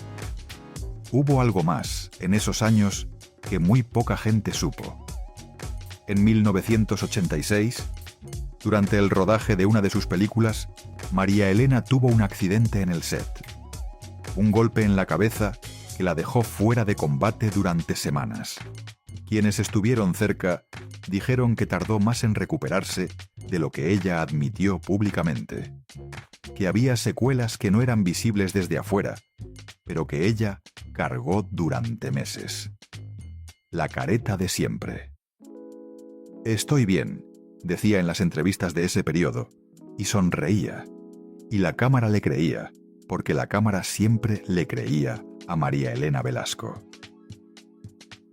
Hubo algo más en esos años que muy poca gente supo. En 1986, durante el rodaje de una de sus películas, María Elena tuvo un accidente en el set. Un golpe en la cabeza que la dejó fuera de combate durante semanas. Quienes estuvieron cerca dijeron que tardó más en recuperarse de lo que ella admitió públicamente. Que había secuelas que no eran visibles desde afuera, pero que ella cargó durante meses. La careta de siempre. «Estoy bien», decía en las entrevistas de ese periodo, y sonreía. Y la cámara le creía, porque la cámara siempre le creía a María Elena Velasco.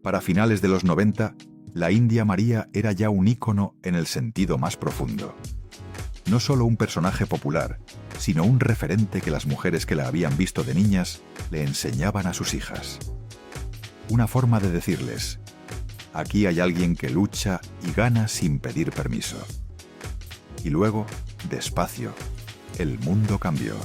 Para finales de los 90, la India María era ya un ícono en el sentido más profundo. No solo un personaje popular, sino un referente que las mujeres que la habían visto de niñas le enseñaban a sus hijas. Una forma de decirles: aquí hay alguien que lucha y gana sin pedir permiso. Y luego, despacio, el mundo cambió.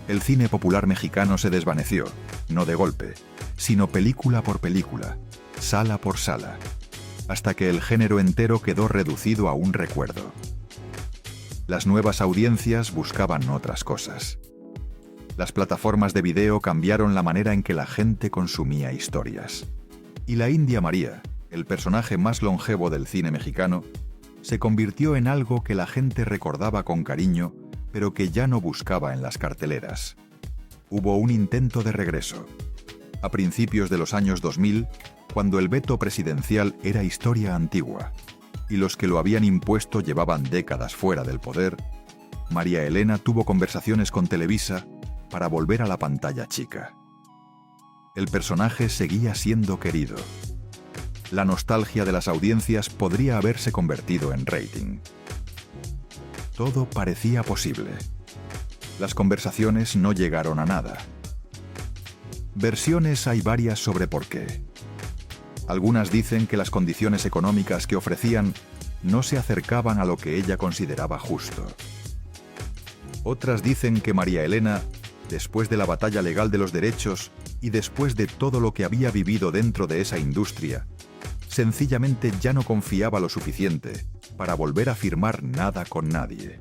El cine popular mexicano se desvaneció, no de golpe, sino película por película, sala por sala, hasta que el género entero quedó reducido a un recuerdo. Las nuevas audiencias buscaban otras cosas. Las plataformas de video cambiaron la manera en que la gente consumía historias. Y la India María, el personaje más longevo del cine mexicano, se convirtió en algo que la gente recordaba con cariño, pero que ya no buscaba en las carteleras. Hubo un intento de regreso. A principios de los años 2000, cuando el veto presidencial era historia antigua, y los que lo habían impuesto llevaban décadas fuera del poder, María Elena tuvo conversaciones con Televisa para volver a la pantalla chica. El personaje seguía siendo querido. La nostalgia de las audiencias podría haberse convertido en rating. Todo parecía posible. Las conversaciones no llegaron a nada. Versiones hay varias sobre por qué. Algunas dicen que las condiciones económicas que ofrecían no se acercaban a lo que ella consideraba justo. Otras dicen que María Elena, después de la batalla legal de los derechos y después de todo lo que había vivido dentro de esa industria, sencillamente ya no confiaba lo suficiente para volver a firmar nada con nadie.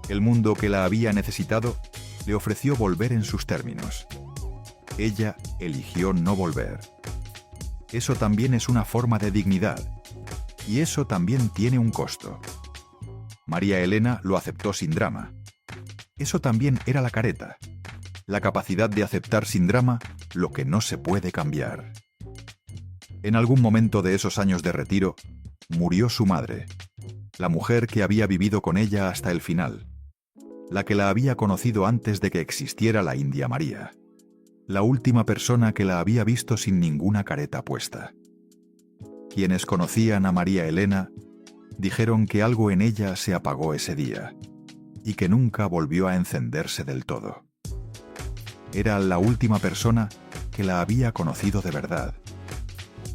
El mundo que la había necesitado le ofreció volver en sus términos. Ella eligió no volver. Eso también es una forma de dignidad. Y eso también tiene un costo. María Elena lo aceptó sin drama. Eso también era la careta. La capacidad de aceptar sin drama lo que no se puede cambiar. En algún momento de esos años de retiro, murió su madre, la mujer que había vivido con ella hasta el final, la que la había conocido antes de que existiera la India María, la última persona que la había visto sin ninguna careta puesta. Quienes conocían a María Elena dijeron que algo en ella se apagó ese día y que nunca volvió a encenderse del todo. Era la última persona que la había conocido de verdad.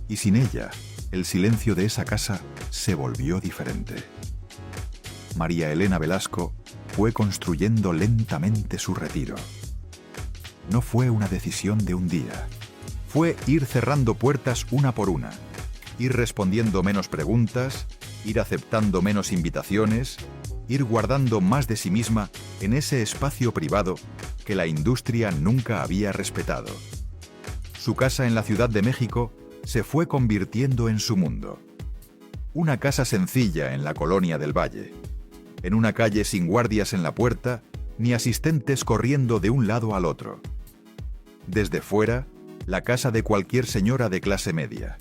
Y sin ella, el silencio de esa casa se volvió diferente. María Elena Velasco fue construyendo lentamente su retiro. No fue una decisión de un día. Fue ir cerrando puertas una por una, ir respondiendo menos preguntas, ir aceptando menos invitaciones, ir guardando más de sí misma en ese espacio privado que la industria nunca había respetado. Su casa en la Ciudad de México se fue convirtiendo en su mundo. Una casa sencilla en la colonia del Valle, en una calle sin guardias en la puerta ni asistentes corriendo de un lado al otro. Desde fuera, la casa de cualquier señora de clase media.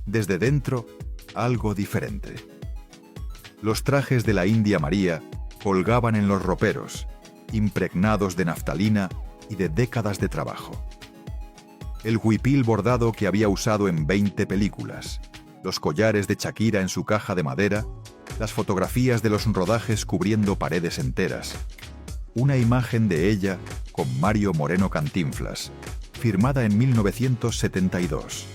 Desde dentro, algo diferente. Los trajes de la India María colgaban en los roperos, impregnados de naftalina y de décadas de trabajo. El huipil bordado que había usado en 20 películas, los collares de Shakira en su caja de madera, las fotografías de los rodajes cubriendo paredes enteras, una imagen de ella con Mario Moreno Cantinflas, firmada en 1972.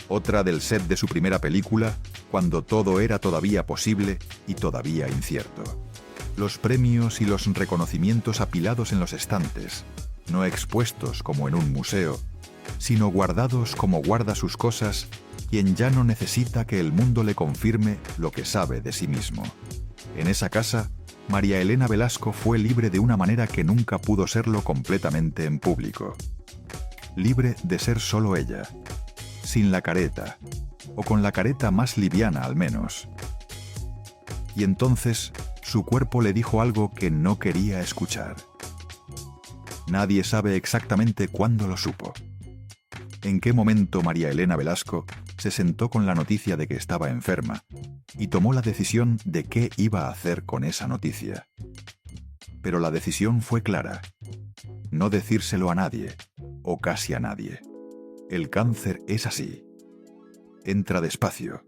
Otra del set de su primera película, cuando todo era todavía posible y todavía incierto. Los premios y los reconocimientos apilados en los estantes, no expuestos como en un museo, sino guardados como guarda sus cosas quien ya no necesita que el mundo le confirme lo que sabe de sí mismo. En esa casa, María Elena Velasco fue libre de una manera que nunca pudo serlo completamente en público. Libre de ser solo ella, sin la careta, o con la careta más liviana al menos. Y entonces, su cuerpo le dijo algo que no quería escuchar. Nadie sabe exactamente cuándo lo supo. En qué momento María Elena Velasco se sentó con la noticia de que estaba enferma y tomó la decisión de qué iba a hacer con esa noticia. Pero la decisión fue clara: no decírselo a nadie, o casi a nadie. El cáncer es así. Entra despacio.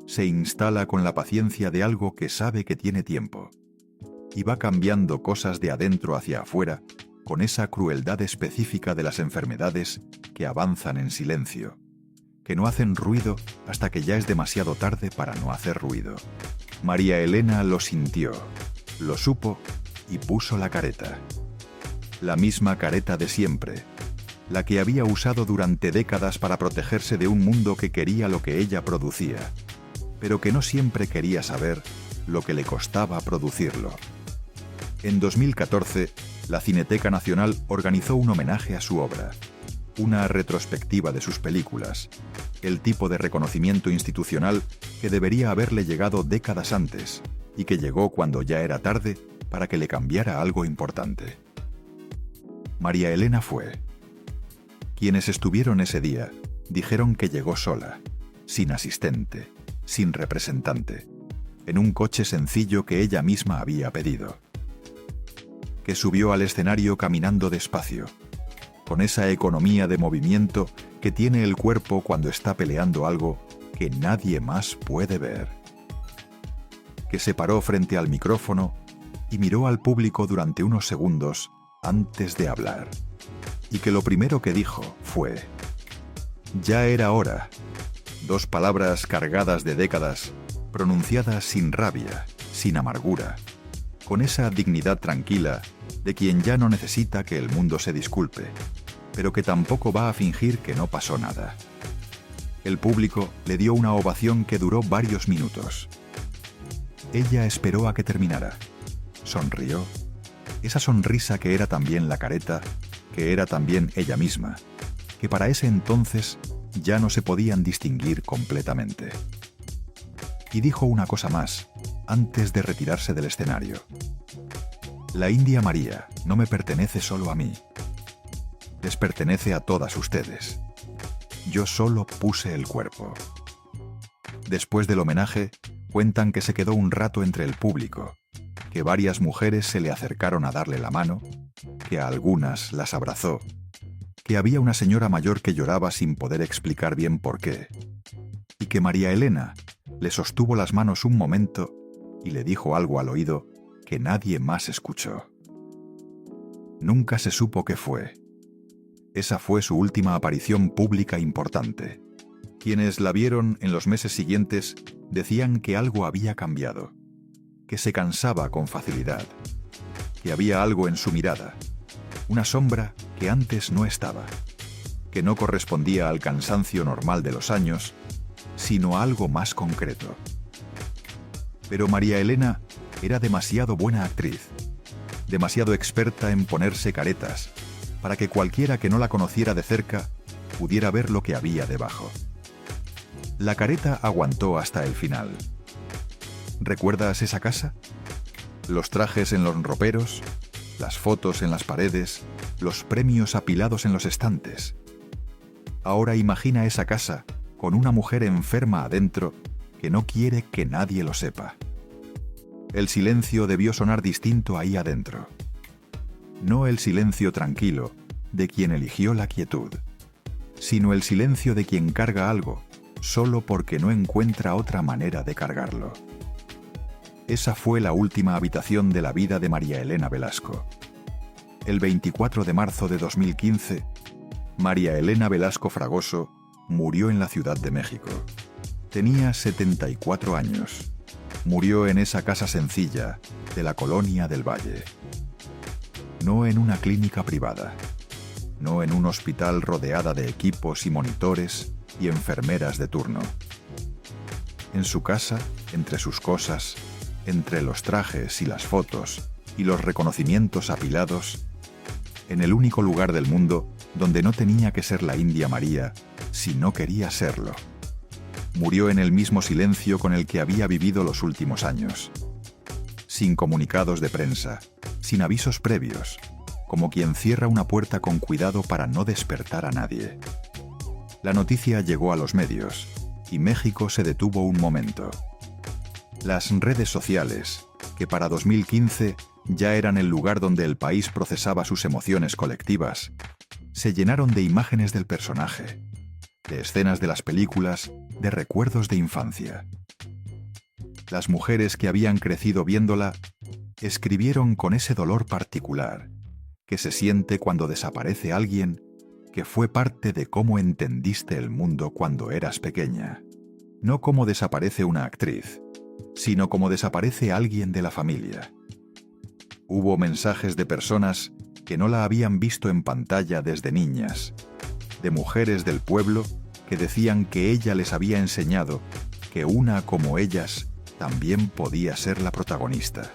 Se instala con la paciencia de algo que sabe que tiene tiempo. Y va cambiando cosas de adentro hacia afuera con esa crueldad específica de las enfermedades que avanzan en silencio, que no hacen ruido hasta que ya es demasiado tarde para no hacer ruido. María Elena lo sintió, lo supo y puso la careta. La misma careta de siempre, la que había usado durante décadas para protegerse de un mundo que quería lo que ella producía, pero que no siempre quería saber lo que le costaba producirlo. En 2014, la Cineteca Nacional organizó un homenaje a su obra, una retrospectiva de sus películas, el tipo de reconocimiento institucional que debería haberle llegado décadas antes y que llegó cuando ya era tarde para que le cambiara algo importante. María Elena fue. Quienes estuvieron ese día dijeron que llegó sola, sin asistente, sin representante, en un coche sencillo que ella misma había pedido. Que subió al escenario caminando despacio, con esa economía de movimiento que tiene el cuerpo cuando está peleando algo que nadie más puede ver. Que se paró frente al micrófono y miró al público durante unos segundos antes de hablar. Y que lo primero que dijo fue: «Ya era hora». 2 palabras cargadas de décadas, pronunciadas sin rabia, sin amargura, con esa dignidad tranquila de quien ya no necesita que el mundo se disculpe, pero que tampoco va a fingir que no pasó nada. El público le dio una ovación que duró varios minutos. Ella esperó a que terminara. Sonrió. Esa sonrisa que era también la careta, que era también ella misma, que para ese entonces ya no se podían distinguir completamente. Y dijo una cosa más, antes de retirarse del escenario. La India María no me pertenece solo a mí. Les pertenece a todas ustedes. Yo solo puse el cuerpo. Después del homenaje, cuentan que se quedó un rato entre el público, que varias mujeres se le acercaron a darle la mano, que a algunas las abrazó, que había una señora mayor que lloraba sin poder explicar bien por qué, y que María Elena le sostuvo las manos un momento y le dijo algo al oído que nadie más escuchó. Nunca se supo qué fue. Esa fue su última aparición pública importante. Quienes la vieron en los meses siguientes decían que algo había cambiado, que se cansaba con facilidad, que había algo en su mirada, una sombra que antes no estaba, que no correspondía al cansancio normal de los años, sino a algo más concreto. Pero María Elena era demasiado buena actriz, demasiado experta en ponerse caretas, para que cualquiera que no la conociera de cerca pudiera ver lo que había debajo. La careta aguantó hasta el final. ¿Recuerdas esa casa? Los trajes en los roperos, las fotos en las paredes, los premios apilados en los estantes. Ahora imagina esa casa con una mujer enferma adentro que no quiere que nadie lo sepa. El silencio debió sonar distinto ahí adentro. No el silencio tranquilo de quien eligió la quietud, sino el silencio de quien carga algo solo porque no encuentra otra manera de cargarlo. Esa fue la última habitación de la vida de María Elena Velasco. El 24 de marzo de 2015, María Elena Velasco Fragoso murió en la Ciudad de México. Tenía 74 años. Murió en esa casa sencilla de la Colonia del Valle. No en una clínica privada, no en un hospital rodeada de equipos y monitores y enfermeras de turno. En su casa, entre sus cosas, entre los trajes y las fotos y los reconocimientos apilados, en el único lugar del mundo donde no tenía que ser la India María si no quería serlo. Murió en el mismo silencio con el que había vivido los últimos años, sin comunicados de prensa, sin avisos previos, como quien cierra una puerta con cuidado para no despertar a nadie. La noticia llegó a los medios y México se detuvo un momento. Las redes sociales, que para 2015 ya eran el lugar donde el país procesaba sus emociones colectivas, se llenaron de imágenes del personaje, de escenas de las películas, de recuerdos de infancia. Las mujeres que habían crecido viéndola escribieron con ese dolor particular que se siente cuando desaparece alguien que fue parte de cómo entendiste el mundo cuando eras pequeña. No como desaparece una actriz, sino como desaparece alguien de la familia. Hubo mensajes de personas que no la habían visto en pantalla desde niñas, de mujeres del pueblo que decían que ella les había enseñado que una como ellas también podía ser la protagonista,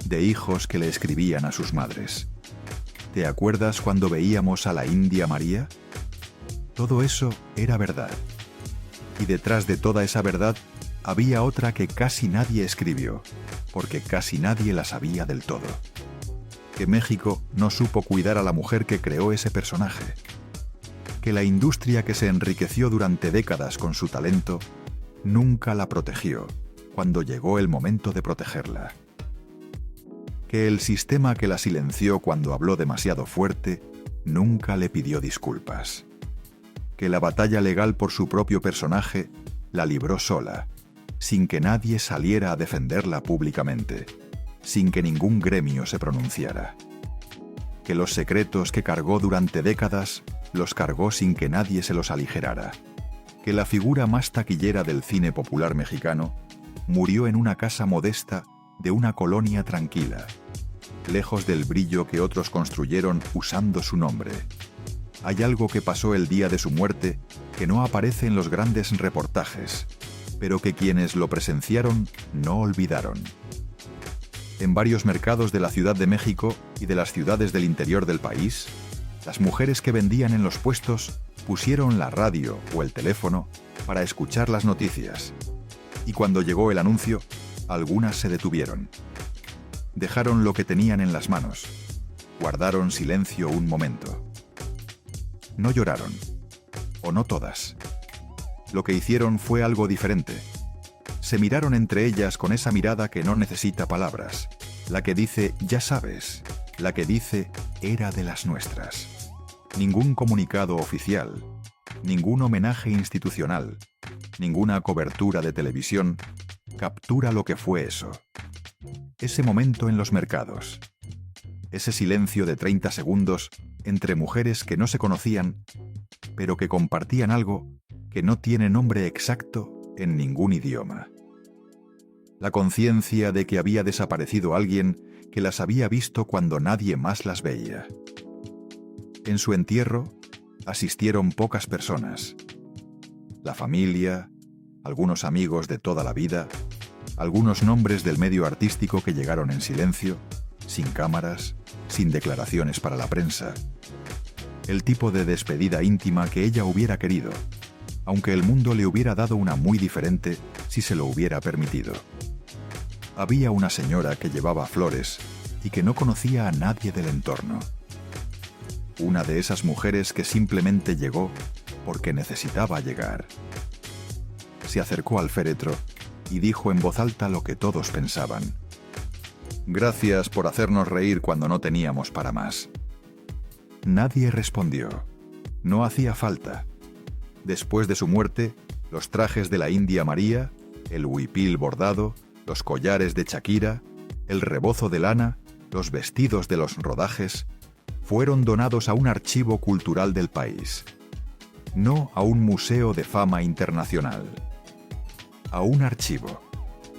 de hijos que le escribían a sus madres. ¿Te acuerdas cuando veíamos a la India María? Todo eso era verdad. Y detrás de toda esa verdad había otra que casi nadie escribió, porque casi nadie la sabía del todo. Que México no supo cuidar a la mujer que creó ese personaje. Que la industria que se enriqueció durante décadas con su talento nunca la protegió cuando llegó el momento de protegerla. Que el sistema que la silenció cuando habló demasiado fuerte nunca le pidió disculpas. Que la batalla legal por su propio personaje la libró sola, sin que nadie saliera a defenderla públicamente, sin que ningún gremio se pronunciara. Que los secretos que cargó durante décadas los cargó sin que nadie se los aligerara. Que la figura más taquillera del cine popular mexicano murió en una casa modesta de una colonia tranquila, lejos del brillo que otros construyeron usando su nombre. Hay algo que pasó el día de su muerte que no aparece en los grandes reportajes, pero que quienes lo presenciaron no olvidaron. En varios mercados de la Ciudad de México y de las ciudades del interior del país, las mujeres que vendían en los puestos pusieron la radio o el teléfono para escuchar las noticias, y cuando llegó el anuncio, algunas se detuvieron. Dejaron lo que tenían en las manos, guardaron silencio un momento. No lloraron, o no todas. Lo que hicieron fue algo diferente. Se miraron entre ellas con esa mirada que no necesita palabras, la que dice «ya sabes», la que dice «era de las nuestras». Ningún comunicado oficial, ningún homenaje institucional, ninguna cobertura de televisión captura lo que fue eso. Ese momento en los mercados. Ese silencio de 30 segundos entre mujeres que no se conocían, pero que compartían algo que no tiene nombre exacto en ningún idioma. La conciencia de que había desaparecido alguien que las había visto cuando nadie más las veía. En su entierro asistieron pocas personas. La familia, algunos amigos de toda la vida, algunos nombres del medio artístico que llegaron en silencio, sin cámaras, sin declaraciones para la prensa. El tipo de despedida íntima que ella hubiera querido, aunque el mundo le hubiera dado una muy diferente si se lo hubiera permitido. Había una señora que llevaba flores y que no conocía a nadie del entorno. Una de esas mujeres que simplemente llegó porque necesitaba llegar. Se acercó al féretro y dijo en voz alta lo que todos pensaban. «Gracias por hacernos reír cuando no teníamos para más». Nadie respondió. No hacía falta. Después de su muerte, los trajes de la India María, el huipil bordado, los collares de Shakira, el rebozo de lana, los vestidos de los rodajes, fueron donados a un archivo cultural del país. No a un museo de fama internacional. A un archivo.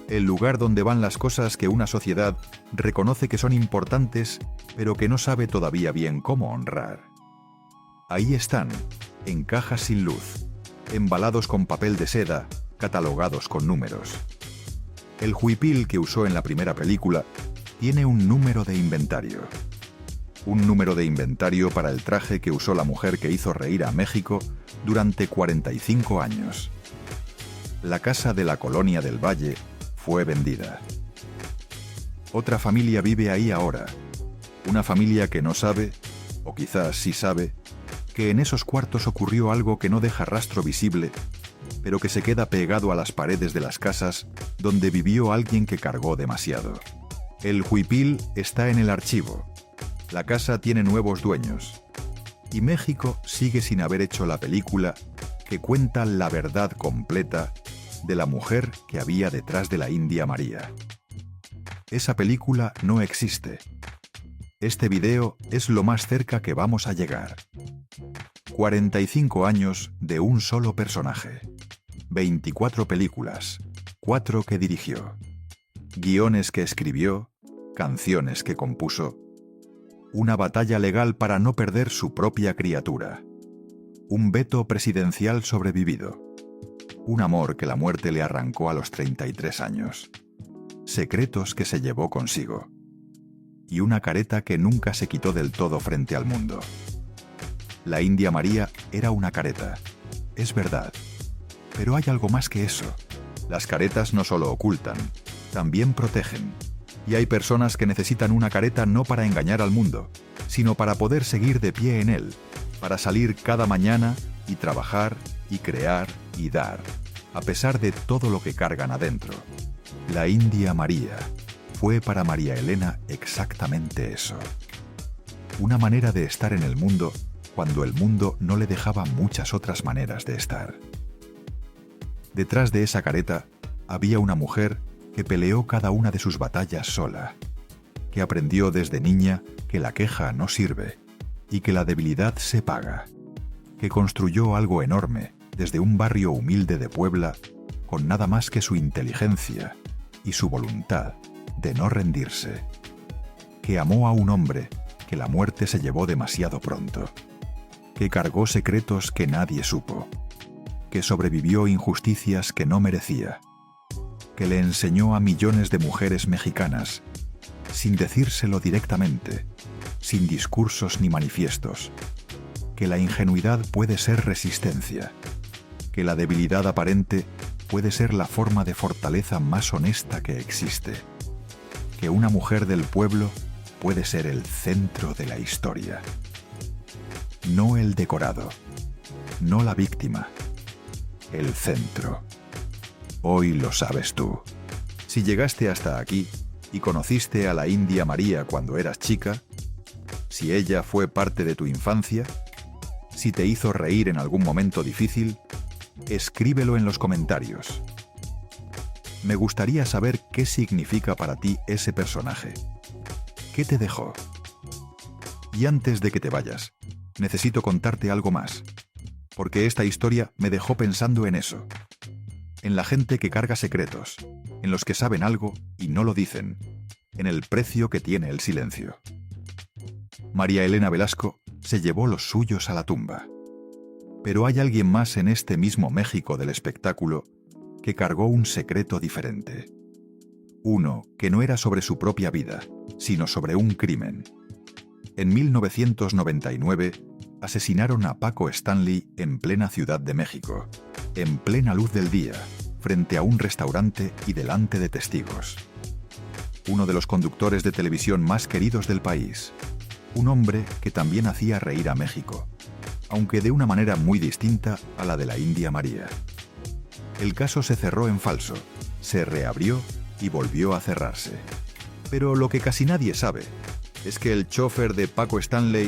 El lugar donde van las cosas que una sociedad reconoce que son importantes, pero que no sabe todavía bien cómo honrar. Ahí están, en cajas sin luz, embalados con papel de seda, catalogados con números. El huipil que usó en la primera película tiene un número de inventario. Un número de inventario para el traje que usó la mujer que hizo reír a México durante 45 años. La casa de la Colonia del Valle fue vendida. Otra familia vive ahí ahora. Una familia que no sabe, o quizás sí sabe, que en esos cuartos ocurrió algo que no deja rastro visible, pero que se queda pegado a las paredes de las casas donde vivió alguien que cargó demasiado. El huipil está en el archivo. La casa tiene nuevos dueños. Y México sigue sin haber hecho la película que cuenta la verdad completa de la mujer que había detrás de la India María. Esa película no existe. Este video es lo más cerca que vamos a llegar. 45 años de un solo personaje. 24 películas, 4 que dirigió. Guiones que escribió, canciones que compuso. Una batalla legal para no perder su propia criatura. Un veto presidencial sobrevivido. Un amor que la muerte le arrancó a los 33 años. Secretos que se llevó consigo. Y una careta que nunca se quitó del todo frente al mundo. La India María era una careta. Es verdad. Pero hay algo más que eso. Las caretas no solo ocultan, también protegen. Y hay personas que necesitan una careta no para engañar al mundo, sino para poder seguir de pie en él, para salir cada mañana y trabajar y crear y dar, a pesar de todo lo que cargan adentro. La India María fue para María Elena exactamente eso. Una manera de estar en el mundo cuando el mundo no le dejaba muchas otras maneras de estar. Detrás de esa careta había una mujer que peleó cada una de sus batallas sola, que aprendió desde niña que la queja no sirve y que la debilidad se paga, que construyó algo enorme desde un barrio humilde de Puebla con nada más que su inteligencia y su voluntad de no rendirse, que amó a un hombre que la muerte se llevó demasiado pronto, que cargó secretos que nadie supo, que sobrevivió injusticias que no merecía, que le enseñó a millones de mujeres mexicanas, sin decírselo directamente, sin discursos ni manifiestos, que la ingenuidad puede ser resistencia, que la debilidad aparente puede ser la forma de fortaleza más honesta que existe, que una mujer del pueblo puede ser el centro de la historia. No el decorado, no la víctima, el centro. Hoy lo sabes tú. Si llegaste hasta aquí y conociste a la India María cuando eras chica, si ella fue parte de tu infancia, si te hizo reír en algún momento difícil, escríbelo en los comentarios. Me gustaría saber qué significa para ti ese personaje. ¿Qué te dejó? Y antes de que te vayas, necesito contarte algo más, porque esta historia me dejó pensando en eso. En la gente que carga secretos, en los que saben algo y no lo dicen, en el precio que tiene el silencio. María Elena Velasco se llevó los suyos a la tumba. Pero hay alguien más en este mismo México del espectáculo que cargó un secreto diferente. Uno que no era sobre su propia vida, sino sobre un crimen. En 1999 asesinaron a Paco Stanley en plena Ciudad de México, en plena luz del día, frente a un restaurante y delante de testigos. Uno de los conductores de televisión más queridos del país. Un hombre que también hacía reír a México, aunque de una manera muy distinta a la de la India María. El caso se cerró en falso, se reabrió y volvió a cerrarse. Pero lo que casi nadie sabe es que el chofer de Paco Stanley